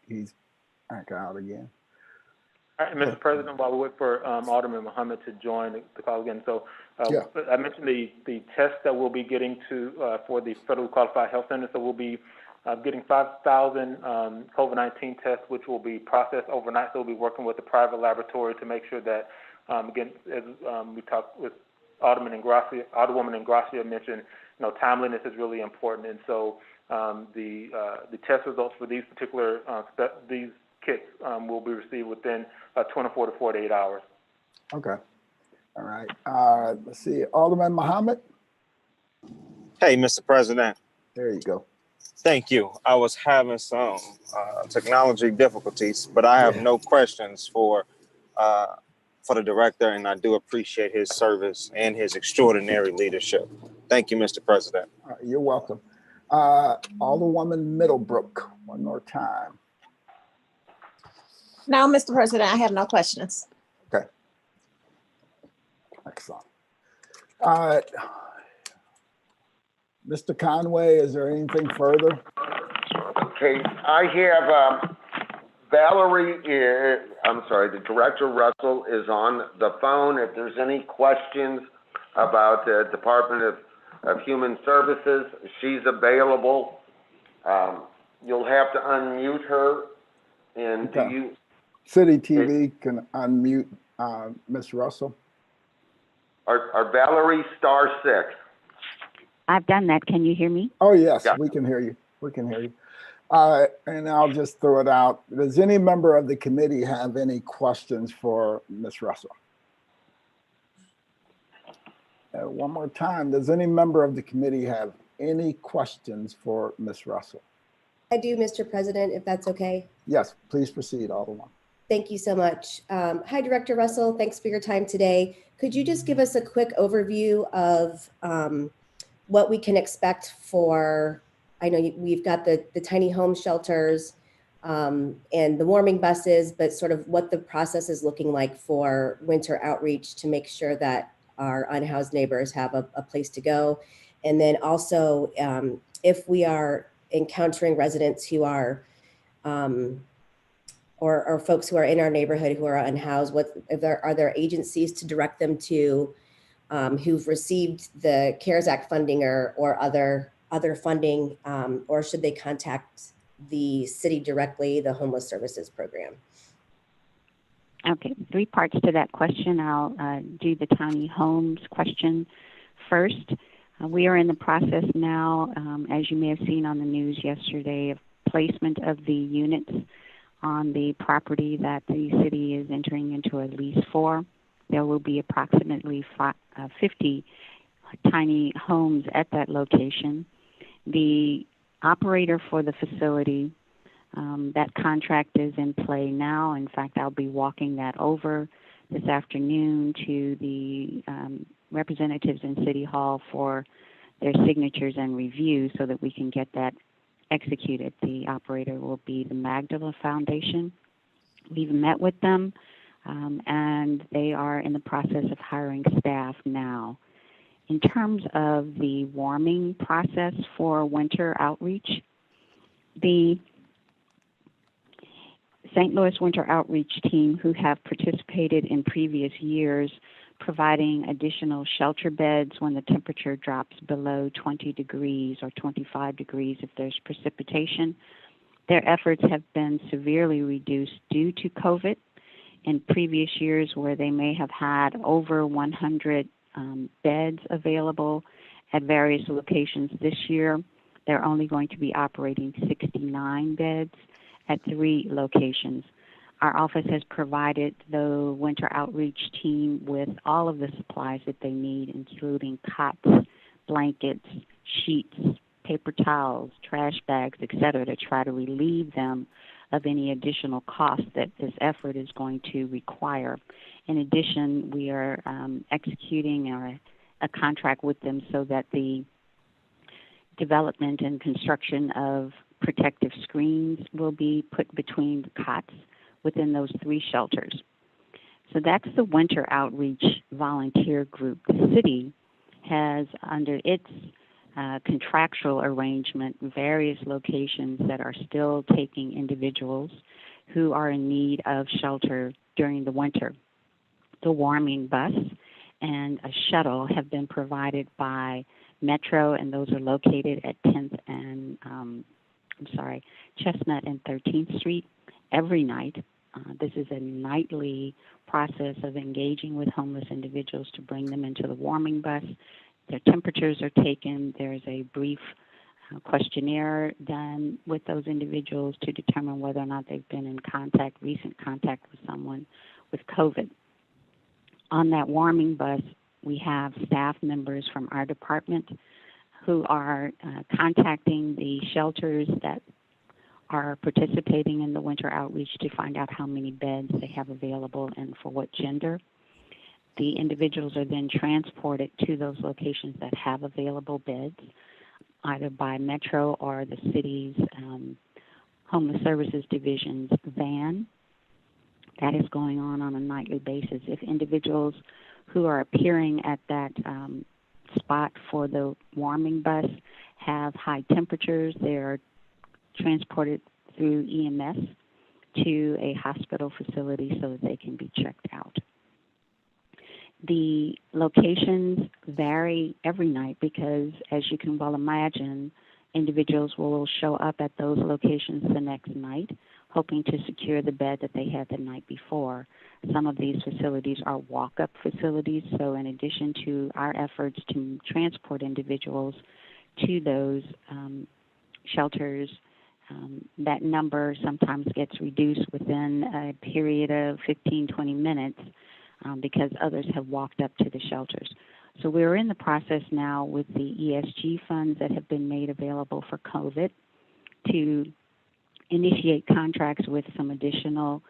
he's back out again. All right, Mr. President, while we wait for Alderman Muhammad to join the call again, so Yeah. I mentioned the test that we'll be getting to for the federally qualified health centers. So we'll be getting 5,000 COVID-19 tests, which will be processed overnight. So we'll be working with a private laboratory to make sure that, again, as we talked with Alderwoman Ingracia mentioned, timeliness is really important, and so the test results for these particular these kits will be received within 24 to 48 hours. Okay. All right. Let's see. Alderman Muhammad? Hey, Mr. President. There you go. Thank you. I was having some technology difficulties, but I have no questions for the director, and I do appreciate his service and his extraordinary leadership. Thank you, Mr. President. You're welcome. Alderwoman Middlebrook, one more time. No, Mr. President, I have no questions. Okay. Excellent. All right. Mr. Conway, is there anything further? Okay, I have Valerie, the Director Russell is on the phone. If there's any questions about the Department of Human Services, she's available. You'll have to unmute her. And Okay. do you? City TV can unmute Ms. Russell. Are Valerie *6? I've done that. Can you hear me? Oh, yes, Yeah. we can hear you. We can hear you. And I'll just throw it out. Does any member of the committee have any questions for Ms. Russell? One more time, does any member of the committee have any questions for Ms. Russell? I do, Mr. President, if that's okay. Yes, please proceed, Alderman. Thank you so much. Hi, Director Russell. Thanks for your time today. Could you just give us a quick overview of what we can expect for, I know we've got the tiny home shelters and the warming buses, but sort of what the process is looking like for winter outreach to make sure that our unhoused neighbors have a place to go. And then also, if we are encountering residents who are, or folks who are in our neighborhood who are unhoused, are there agencies to direct them to who've received the CARES Act funding or other funding, or should they contact the city directly, the Homeless Services Program? Okay, 3 parts to that question. I'll do the tiny homes question first. We are in the process now, as you may have seen on the news yesterday, of placement of the units on the property that the city is entering into a lease for. There will be approximately 50 tiny homes at that location. The operator for the facility, that contract is in play now. In fact, I'll be walking that over this afternoon to the representatives in City Hall for their signatures and review so that we can get that executed. The operator will be the Magdala Foundation. We've met with them, and they are in the process of hiring staff now. In terms of the warming process for winter outreach, the St. Louis Winter Outreach team, who have participated in previous years, providing additional shelter beds when the temperature drops below 20 degrees or 25 degrees if there's precipitation. Their efforts have been severely reduced due to COVID. In previous years where they may have had over 100 beds available at various locations, this year they're only going to be operating 69 beds at 3 locations. Our office has provided the winter outreach team with all of the supplies that they need, including cots, blankets, sheets, paper towels, trash bags, etc., to try to relieve them of any additional cost that this effort is going to require. In addition, we are executing a contract with them so that the development and construction of protective screens will be put between the cots within those 3 shelters. So that's the winter outreach volunteer group. The city has, under its contractual arrangement, various locations that are still taking individuals who are in need of shelter during the winter. The warming bus and a shuttle have been provided by Metro, and those are located at 10th and Chestnut and 13th Street every night. This is a nightly process of engaging with homeless individuals to bring them into the warming bus. Their temperatures are taken. There's a brief questionnaire done with those individuals to determine whether or not they've been in recent contact with someone with COVID. On that warming bus, we have staff members from our department who are contacting the shelters that are participating in the winter outreach to find out how many beds they have available and for what gender. The individuals are then transported to those locations that have available beds, either by Metro or the city's Homeless Services Division's van. That is going on a nightly basis. If individuals who are appearing at that spot for the warming bus have high temperatures, they are transported through EMS to a hospital facility so that they can be checked out. The locations vary every night because, as you can well imagine, individuals will show up at those locations the next night, hoping to secure the bed that they had the night before. Some of these facilities are walk-up facilities, so in addition to our efforts to transport individuals to those shelters, that number sometimes gets reduced within a period of 15, 20 minutes because others have walked up to the shelters. So we're in the process now with the ESG funds that have been made available for COVID to initiate contracts with some additional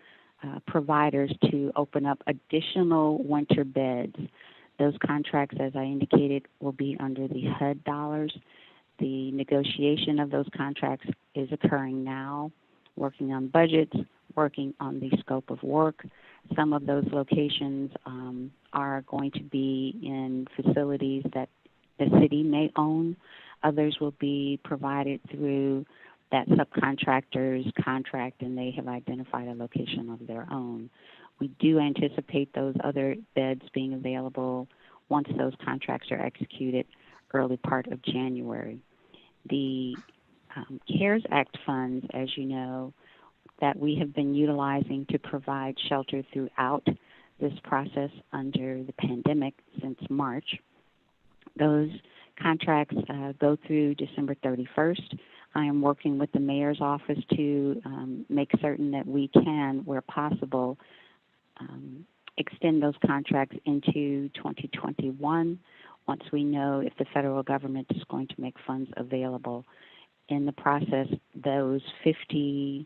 providers to open up additional winter beds. Those contracts, as I indicated, will be under the HUD dollars. The negotiation of those contracts is occurring now, working on budgets, working on the scope of work. Some of those locations are going to be in facilities that the city may own. Others will be provided through that subcontractor's contract, and they have identified a location of their own. We do anticipate those other beds being available once those contracts are executed early part of January. The CARES Act funds, as you know, that we have been utilizing to provide shelter throughout this process under the pandemic since March. Those contracts go through December 31st. I am working with the mayor's office to make certain that we can, where possible, extend those contracts into 2021 once we know if the federal government is going to make funds available. In the process, those 50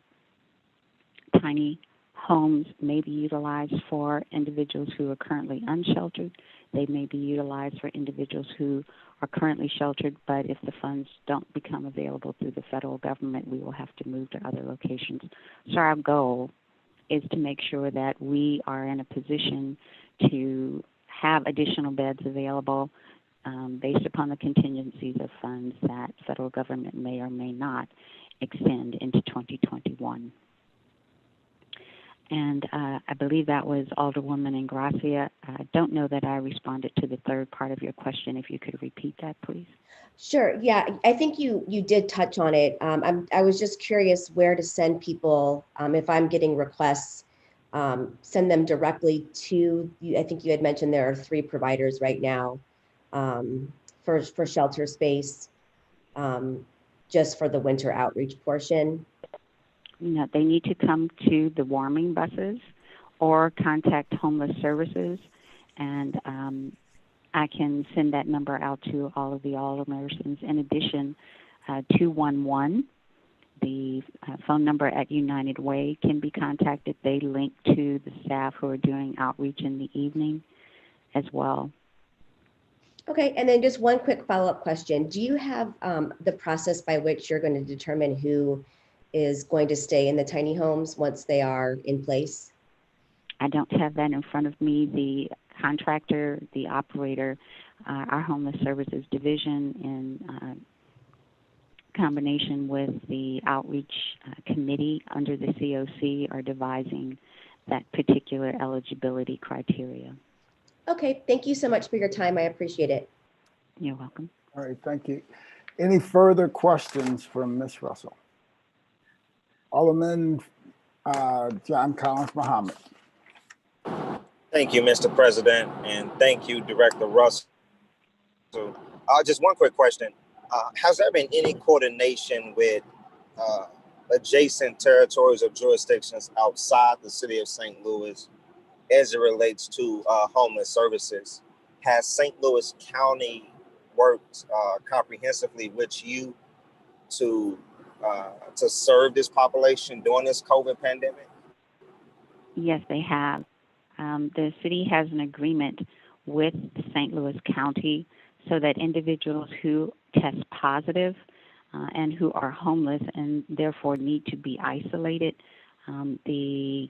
tiny homes may be utilized for individuals who are currently unsheltered. They may be utilized for individuals who are currently sheltered, but if the funds don't become available through the federal government, we will have to move to other locations. So our goal is to make sure that we are in a position to have additional beds available based upon the contingencies of funds that federal government may or may not extend into 2021. And I believe that was Alderwoman Ingracia. I don't know that I responded to the third part of your question. If you could repeat that, please. Sure. Yeah, I think you did touch on it. I was just curious where to send people if I'm getting requests. Send them directly to you. I think you had mentioned there are 3 providers right now for shelter space, just for the winter outreach portion. No, they need to come to the warming buses or contact homeless services, and I can send that number out to all of the alderpersons. In addition, 211, the phone number at United Way, can be contacted. They link to the staff who are doing outreach in the evening as well. Okay, and then just one quick follow-up question. Do you have the process by which you're going to determine who is going to stay in the tiny homes once they are in place? I don't have that in front of me. The contractor, the operator, our homeless services division in combination with the outreach committee under the COC are devising that particular eligibility criteria. Okay, thank you so much for your time. I appreciate it. You're welcome. All right, thank you. Any further questions from Ms. Russell? Alderman John Collins Muhammad. Thank you, Mr. President, and thank you, Director Russell. Just one quick question. Has there been any coordination with adjacent territories or jurisdictions outside the city of St. Louis as it relates to homeless services? Has St. Louis County worked comprehensively with you to serve this population during this COVID pandemic? Yes, they have. The city has an agreement with St. Louis County so that individuals who test positive and who are homeless and therefore need to be isolated, the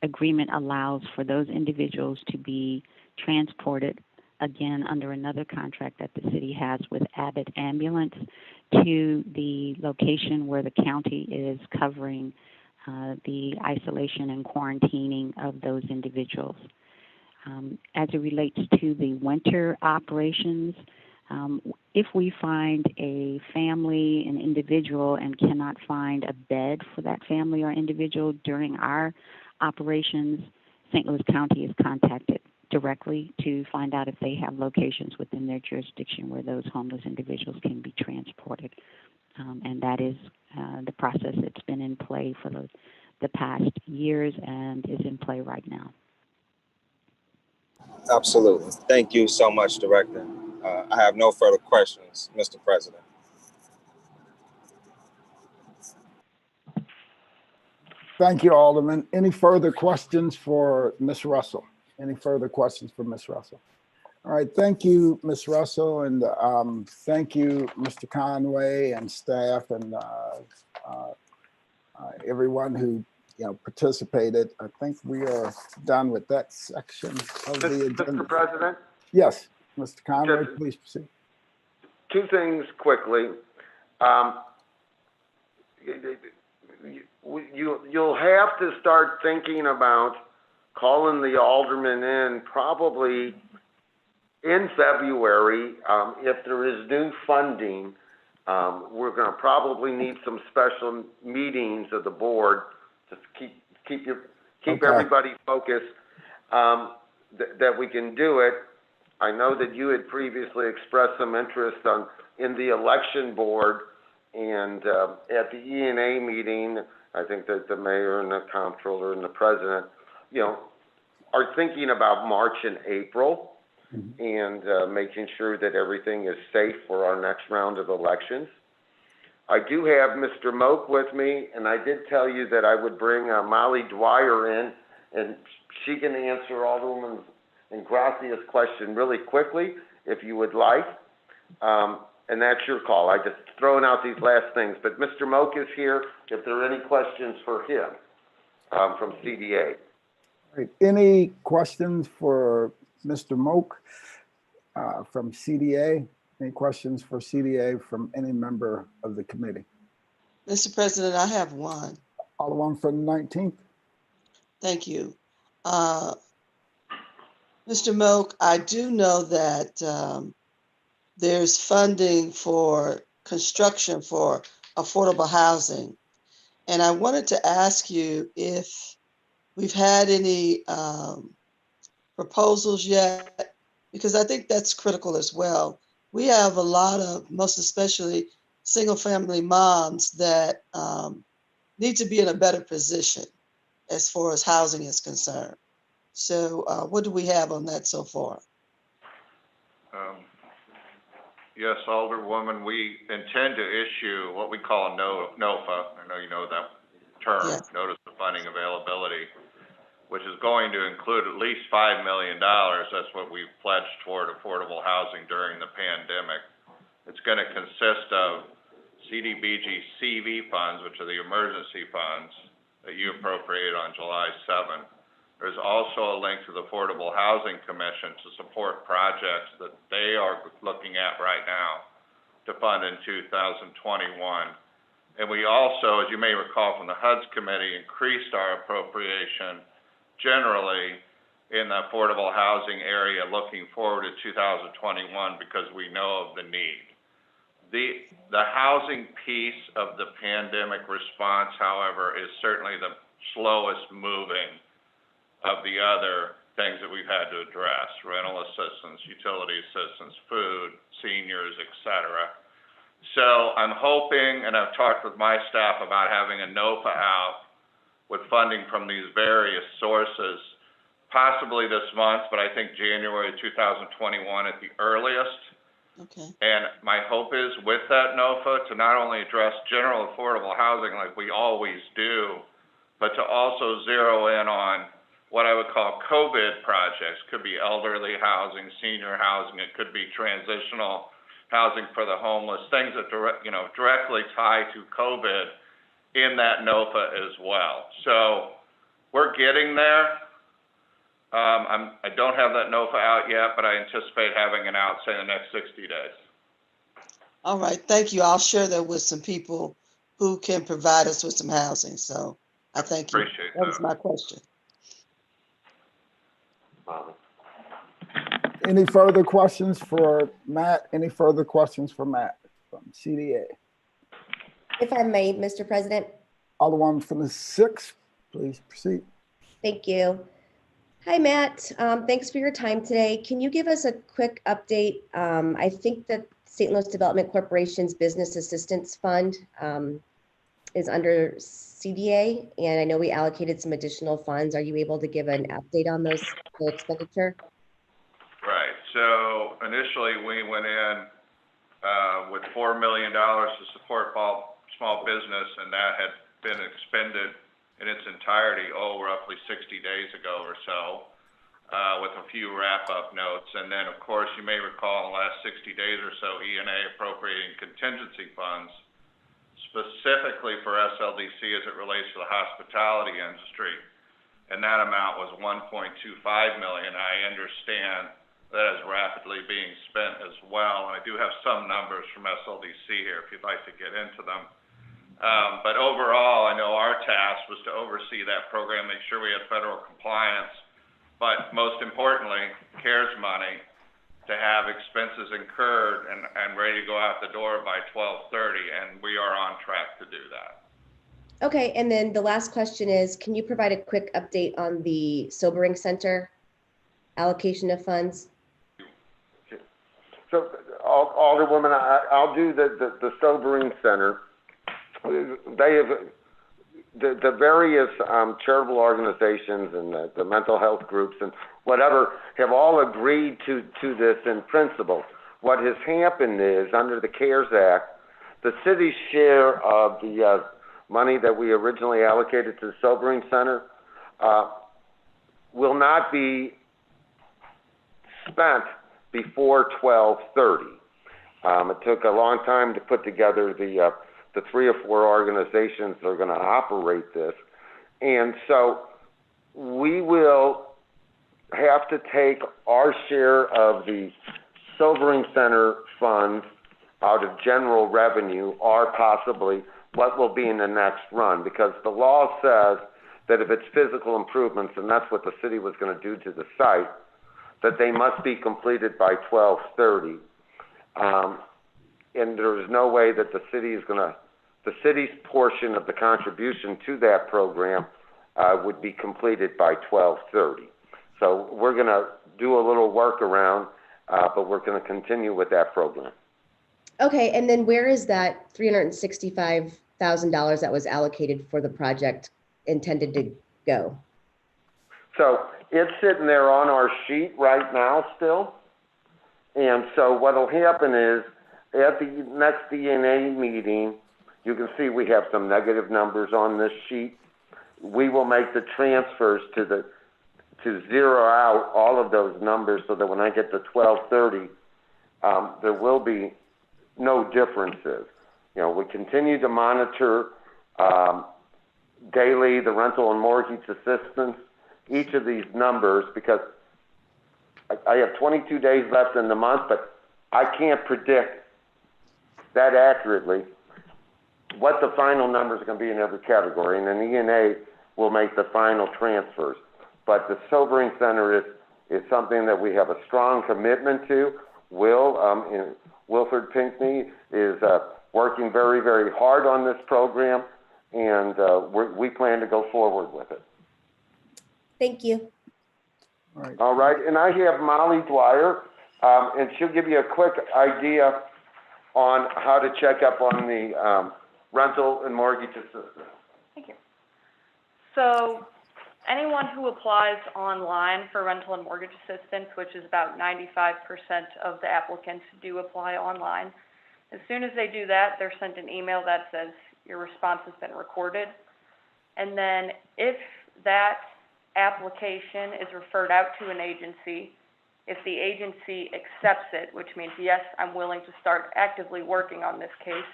agreement allows for those individuals to be transported, again, under another contract that the city has with Abbott Ambulance, to the location where the county is covering the isolation and quarantining of those individuals. As it relates to the winter operations, if we find a family, an individual, and cannot find a bed for that family or individual during our operations, St. Louis County is contacted directly to find out if they have locations within their jurisdiction where those homeless individuals can be transported. And that is the process that's been in play for the past years and is in play right now. Absolutely. Thank you so much, Director. I have no further questions, Mr. President. Thank you, Alderman. Any further questions for Ms. Russell? Any further questions for Ms. Russell? All right, thank you, Ms. Russell, and thank you, Mr. Conway and staff and everyone who participated. I think we are done with that section of the agenda. Mr. President? Yes, Mr. Conway, please proceed. 2 things quickly. You'll have to start thinking about calling the aldermen in probably in February. If there is new funding, we're going to probably need some special meetings of the board to keep everybody focused, that we can do it. I know that you had previously expressed some interest in the election board, and at the E&A meeting, I think that the mayor and the comptroller and the president, are thinking about March and April, and making sure that everything is safe for our next round of elections. I do have Mr. Moak with me, and I did tell you that I would bring Molly Dwyer in, and she can answer Alderwoman Ingracia's question really quickly, if you would like. And that's your call. I just throwing out these last things. But Mr. Moak is here if there are any questions for him from CDA. All right. Any questions for Mr. Moak from CDA? Any questions for CDA from any member of the committee? Mr. President, I have one. Alderman from the 19th. Thank you. Mr. Moak, I do know that there's funding for construction for affordable housing. And I wanted to ask you if we've had any proposals yet, because I think that's critical as well. We have a lot of, most especially single family moms that need to be in a better position as far as housing is concerned. So what do we have on that so far? Yes, Alderwoman, we intend to issue what we call a NOFA. I know you know that term, Yes. Notice of Funding Availability, which is going to include at least $5 million. That's what we've pledged toward affordable housing during the pandemic. It's going to consist of CDBG CV funds, which are the emergency funds that you appropriate on July 7th. There's also a link to the Affordable Housing Commission to support projects that they are looking at right now to fund in 2021. And we also, as you may recall from the HUD's committee, increased our appropriation generally in the affordable housing area looking forward to 2021 because we know of the need. The housing piece of the pandemic response, however, is certainly the slowest moving of the other things that we've had to address: rental assistance, utility assistance, food, seniors, et cetera. So I'm hoping, and I've talked with my staff about having a NOFA out with funding from these various sources, possibly this month, but I think January 2021 at the earliest. Okay. And my hope is with that NOFA to not only address general affordable housing like we always do, but to also zero in on what I would call COVID projects. Could be elderly housing, senior housing, it could be transitional housing for the homeless, things that directly tie to COVID in that NOFA as well. So we're getting there. I don't have that NOFA out yet, but I anticipate having it out, say, in the next 60 days. All right, thank you. I'll share that with some people who can provide us with some housing. So I thank you. Appreciate that. Was my question. Any further questions for Matt? Any further questions for Matt from CDA? If I may, Mr. President. Alderwoman from the 6th, please proceed. Thank you. Hi, Matt. Thanks for your time today. Can you give us a quick update? I think that St. Louis Development Corporation's Business Assistance Fund is under CDA, and I know we allocated some additional funds. Are you able to give an update on the expenditure? Right. So initially we went in with $4 million to support small business, and that had been expended in its entirety, roughly 60 days ago or so, with a few wrap-up notes. And then, of course, you may recall in the last 60 days or so, E&A appropriating contingency funds specifically for SLDC as it relates to the hospitality industry. And that amount was $1.25 million. I understand that is rapidly being spent as well. And I do have some numbers from SLDC here if you'd like to get into them. But overall, I know our task was to oversee that program, make sure we had federal compliance, but most importantly, CARES money to have expenses incurred and ready to go out the door by 12/30, and we are on track to do that. Okay, and then the last question is, can you provide a quick update on the Sobering Center allocation of funds? So, Alderwoman, I'll do the Sobering Center. They have the various charitable organizations and the mental health groups and whatever have all agreed to this in principle. What has happened is, under the CARES Act, the city's share of the money that we originally allocated to the Sobering Center will not be spent before 12/30. It took a long time to put together the 3 or 4 organizations that are going to operate this. And so we will have to take our share of the Sobering Center funds out of general revenue, or possibly what will be in the next run, because the law says that if it's physical improvements, and that's what the city was going to do to the site, that they must be completed by 12/30. And there's no way that the city's portion of the contribution to that program would be completed by 12/30. So we're going to do a little workaround, but we're going to continue with that program. Okay, and then where is that $365,000 that was allocated for the project intended to go? So it's sitting there on our sheet right now still. And so what'll happen is at the next DNA meeting, you can see we have some negative numbers on this sheet. We will make the transfers to zero out all of those numbers so that when I get to 12/30, there will be no differences. You know, we continue to monitor daily the rental and mortgage assistance, each of these numbers, because I have 22 days left in the month, but I can't predict that accurately what the final numbers are going to be in every category, and then ENA will make the final transfers. But the sobering center is something that we have a strong commitment to. Wilford Pinckney is working very, very hard on this program, and we plan to go forward with it. Thank you. All right, and I have Molly Dwyer, and she'll give you a quick idea on how to check up on the rental and mortgage assistance. Thank you. So anyone who applies online for rental and mortgage assistance, which is about 95% of the applicants do apply online, as soon as they do that, they're sent an email that says your response has been recorded. And then if that application is referred out to an agency, if the agency accepts it, which means, yes, I'm willing to start actively working on this case,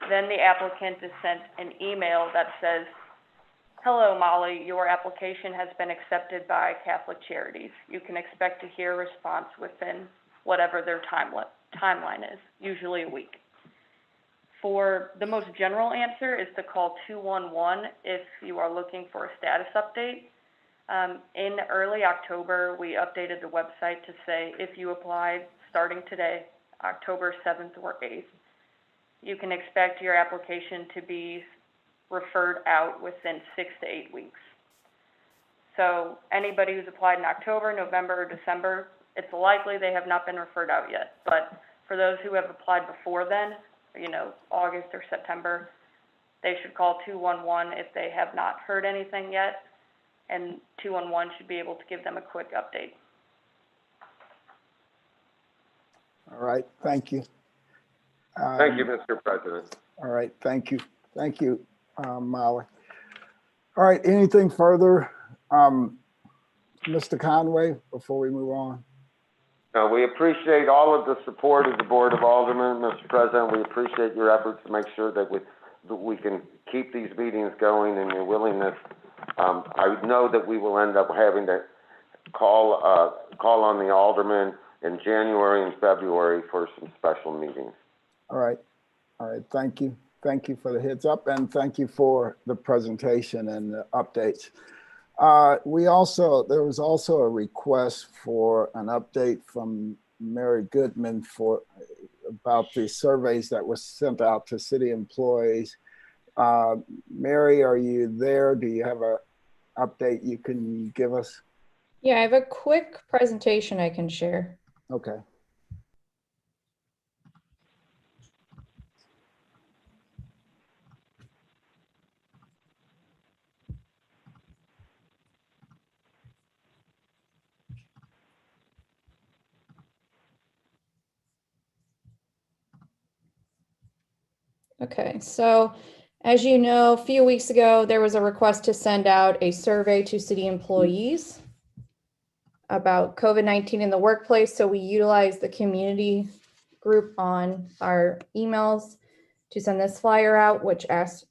then the applicant is sent an email that says, hello, Molly, your application has been accepted by Catholic Charities. You can expect to hear a response within whatever their timeline is, usually a week. For the most general answer is to call 211 if you are looking for a status update. In early October, we updated the website to say if you applied starting today, October 7th or 8th, you can expect your application to be referred out within 6 to 8 weeks. So anybody who's applied in October, November, or December, it's likely they have not been referred out yet. But for those who have applied before then, you know, August or September, they should call 211 if they have not heard anything yet, and 211 should be able to give them a quick update. All right, thank you. Thank you, Mr. President. All right, thank you. Thank you, Molly. All right, anything further, Mr. Conway, before we move on? We appreciate all of the support of the Board of Aldermen, Mr. President. We appreciate your efforts to make sure that we can keep these meetings going and your willingness. I know that we will end up having to call on the aldermen in January and February for some special meetings. All right, thank you. Thank you for the heads up, and thank you for the presentation and the updates. There was also a request for an update from Mary Goodman about the surveys that were sent out to city employees. Mary, are you there? Do you have an update you can give us? Yeah, I have a quick presentation I can share. Okay. Okay, so as you know, a few weeks ago, there was a request to send out a survey to city employees about COVID-19 in the workplace. So we utilized the community group on our emails to send this flyer out, which asked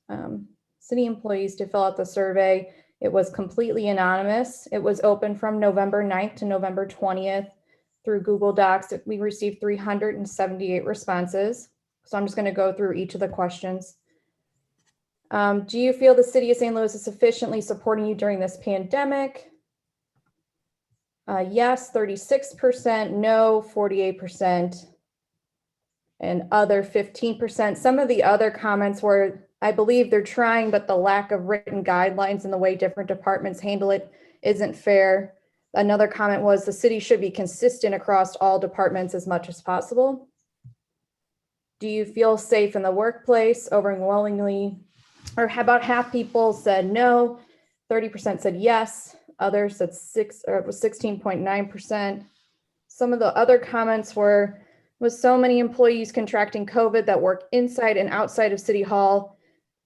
city employees to fill out the survey. It was completely anonymous. It was open from November 9th to November 20th through Google Docs. We received 378 responses. So I'm just going to go through each of the questions. Do you feel the city of St. Louis is sufficiently supporting you during this pandemic? Yes, 36%, no, 48%, and other 15%. Some of the other comments were, I believe they're trying, but the lack of written guidelines and the way different departments handle it isn't fair. Another comment was the city should be consistent across all departments as much as possible. Do you feel safe in the workplace? Overwhelmingly, or about half people said no, 30% said yes, others said 16.9%. Some of the other comments were, with so many employees contracting COVID that work inside and outside of City Hall,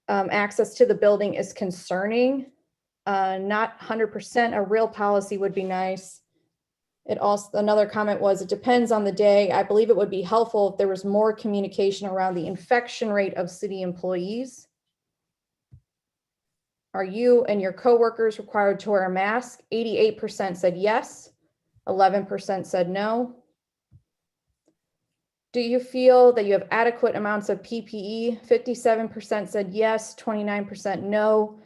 access to the building is concerning. Not 100%, a real policy would be nice. It also, another comment was, it depends on the day. I believe it would be helpful if there was more communication around the infection rate of city employees. Are you and your coworkers required to wear a mask? 88% said yes, 11% said no. Do you feel that you have adequate amounts of PPE? 57% said yes, 29% no,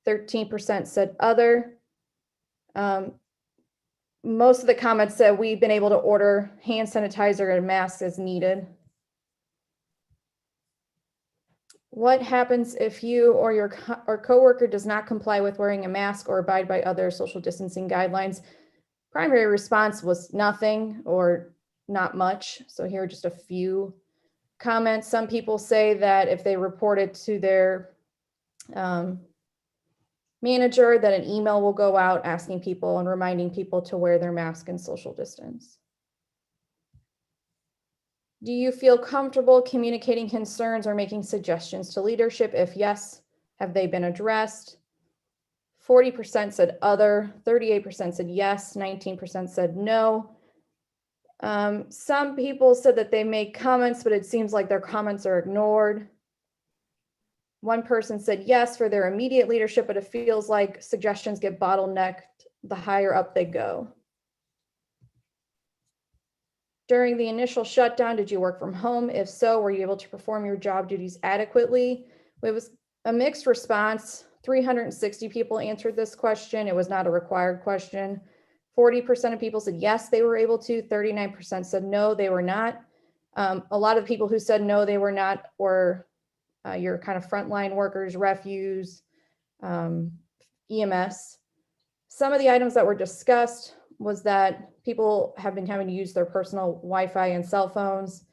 13% said other. Most of the comments said we've been able to order hand sanitizer and masks as needed. What happens if you or your coworker does not comply with wearing a mask or abide by other social distancing guidelines? Primary response was nothing or not much. So here are just a few comments. Some people say that if they report it to their manager, that an email will go out asking people and reminding people to wear their mask and social distance. Do you feel comfortable communicating concerns or making suggestions to leadership? If yes, have they been addressed? 40% said other, 38% said yes, 19% said no. Some people said that they make comments, but it seems like their comments are ignored. One person said yes for their immediate leadership, but it feels like suggestions get bottlenecked the higher up they go. During the initial shutdown, did you work from home? If so, were you able to perform your job duties adequately? It was a mixed response. 360 people answered this question. It was not a required question. 40% of people said yes, they were able to. 39% said no, they were not. A lot of people who said no, they were not, were your kind of frontline workers, refuse, EMS. Some of the items that were discussed was that people have been having to use their personal Wi-Fi and cell phones.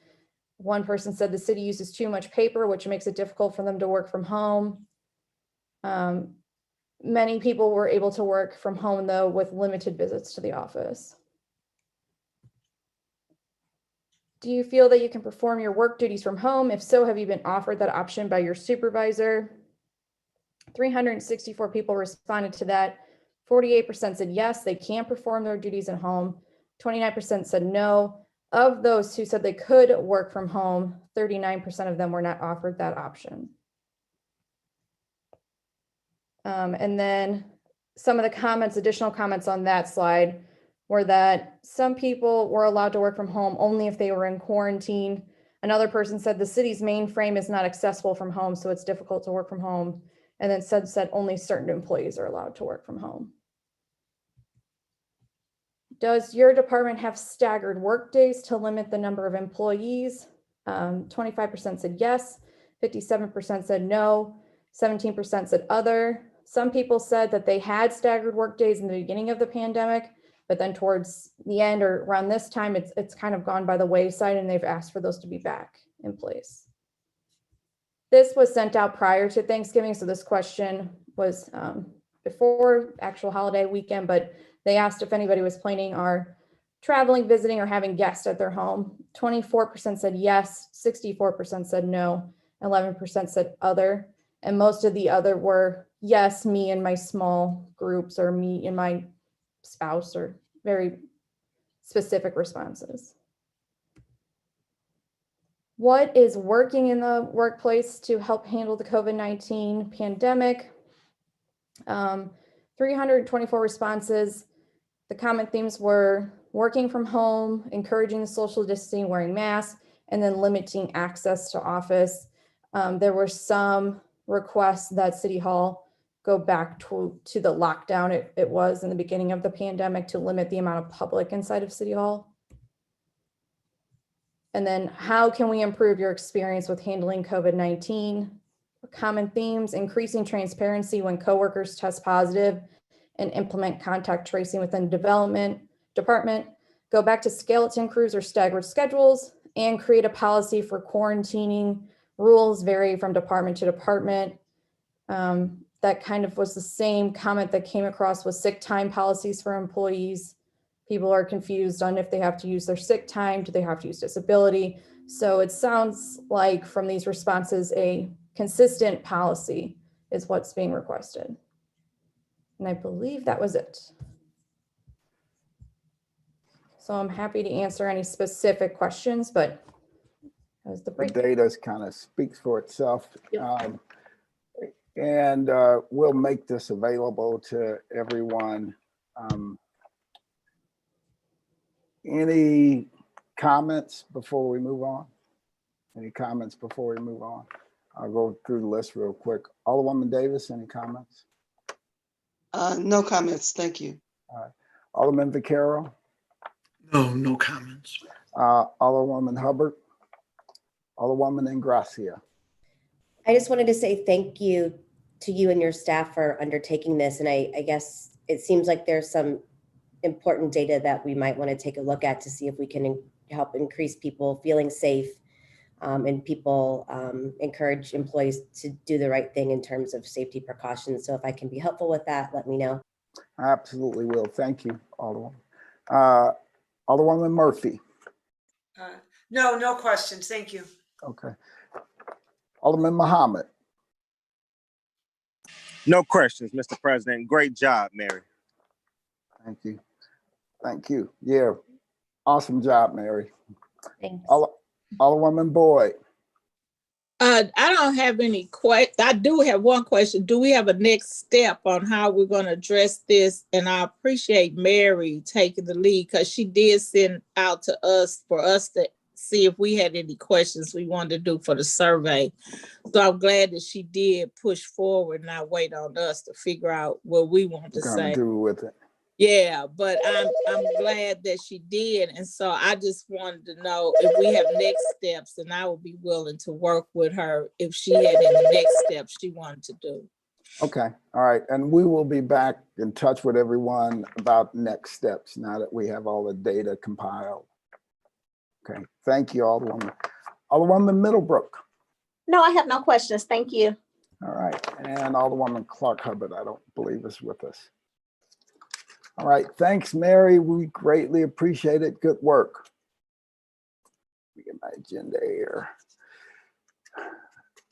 One person said the city uses too much paper, which makes it difficult for them to work from home. Many people were able to work from home, though, with limited visits to the office. Do you feel that you can perform your work duties from home? If so, have you been offered that option by your supervisor? 364 people responded to that. 48% said yes, they can perform their duties at home. 29% said no. Of those who said they could work from home, 39% of them were not offered that option. And then some of the comments, additional comments on that slide, were that some people were allowed to work from home only if they were in quarantine. Another person said the city's mainframe is not accessible from home, so it's difficult to work from home. And then said only certain employees are allowed to work from home. Does your department have staggered work days to limit the number of employees? 25% said yes, 57% said no, 17% said other. Some people said that they had staggered work days in the beginning of the pandemic, but then towards the end or around this time, it's kind of gone by the wayside, and they've asked for those to be back in place. This was sent out prior to Thanksgiving, so this question was before actual holiday weekend, but they asked if anybody was planning on traveling, visiting, or having guests at their home. 24% said yes, 64% said no, 11% said other, and most of the other were yes, me and my small groups, or me and my spouse, or very specific responses. What is working in the workplace to help handle the COVID-19 pandemic? 324 responses. The common themes were working from home, encouraging the social distancing, wearing masks, and then limiting access to office. There were some request that City Hall go back to the lockdown it was in the beginning of the pandemic to limit the amount of public inside of City Hall? And then how can we improve your experience with handling COVID-19? Common themes: increasing transparency when coworkers test positive and implement contact tracing within department, go back to skeleton crews or staggered schedules, and create a policy for quarantining. Rules vary from department to department. That kind of was the same comment that came across with sick time policies for employees. People are confused on if they have to use their sick time, do they have to use disability? So it sounds like from these responses, a consistent policy is what's being requested. And I believe that was it. So I'm happy to answer any specific questions, but that was the break. The data kind of speaks for itself. Yep. And we'll make this available to everyone. Any comments before we move on? Any comments before we move on? I'll go through the list real quick. Alderwoman Davis, any comments? No comments, thank you. All right. Alderman Vaquero? No comments. Alderwoman Hubbard? Alderwoman Ingracia? I just wanted to say thank you to you and your staff for undertaking this. And I guess it seems like there's some important data that we might want to take a look at to see if we can help increase people feeling safe, and people encourage employees to do the right thing in terms of safety precautions. So if I can be helpful with that, let me know. I absolutely will. Thank you, Alderwoman. Alderwoman Murphy? No questions. Thank you. Okay. Alderman Muhammad? No questions, Mr. President. Great job, Mary. Thank you. Thank you. Yeah, awesome job, Mary. Thanks. Alderwoman Boyd? I don't have any questions. I do have one question. Do we have a next step on how we're going to address this? And I appreciate Mary taking the lead because she did send out to us for us to see if we had any questions we wanted to do for the survey. So I'm glad that she did push forward and not wait on us to figure out what we want to say. Do with it. Yeah, but I'm glad that she did. And so I just wanted to know if we have next steps, and I would be willing to work with her if she had any next steps she wanted to do. Okay, all right. And we will be back in touch with everyone about next steps now that we have all the data compiled. Okay, thank you, Alderwoman. Alderwoman Middlebrook? No, I have no questions. Thank you. All right, and Alderwoman Clark Hubbard, I don't believe is with us. All right, thanks, Mary. We greatly appreciate it. Good work. Let me get my agenda here.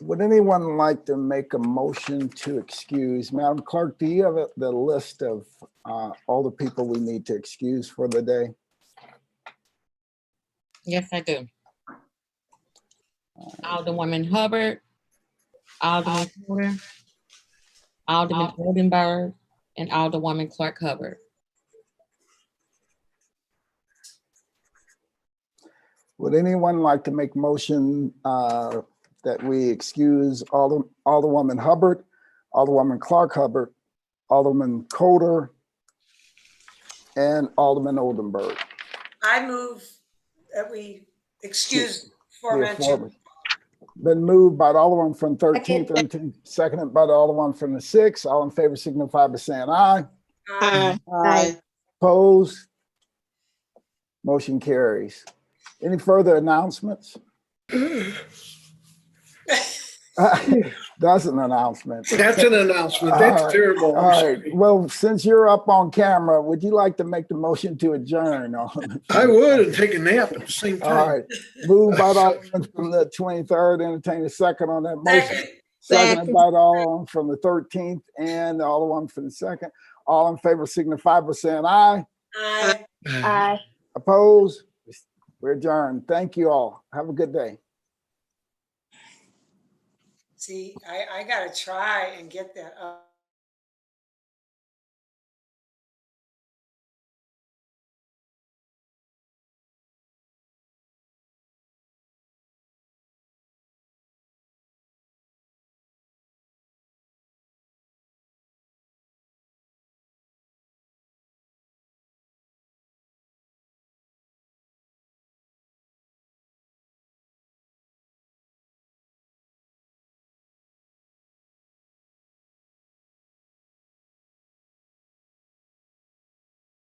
Would anyone like to make a motion to excuse? Madam Clerk, do you have the list of all the people we need to excuse for the day? Yes, I do. Alderwoman Hubbard, Alderman Porter, Alderman Oldenburg, and Alderwoman Clark Hubbard. Would anyone like to make motion that we excuse Alderwoman Hubbard, Alderwoman Clark Hubbard, Alderman Coder, and Alderman Oldenburg? I move that we excuse aforementioned. Been moved by the Alderman from 13th and seconded by the Alderman from the 6th. All in favor signify by saying aye. Aye. Aye. Opposed? Motion carries. Any further announcements? That's an announcement. That's an announcement. That's terrible. All right. Well, since you're up on camera, would you like to make the motion to adjourn? I would, and take a nap at the same time. All right. Moved by the Alderman from the 23rd. Entertain a second on that motion. Seconded by the Alderman from the 13th and the Alderman from the 2nd. All in favor signify by saying aye. Aye. Aye. Opposed? We're adjourned. Thank you all. Have a good day. See, I got to try and get that up.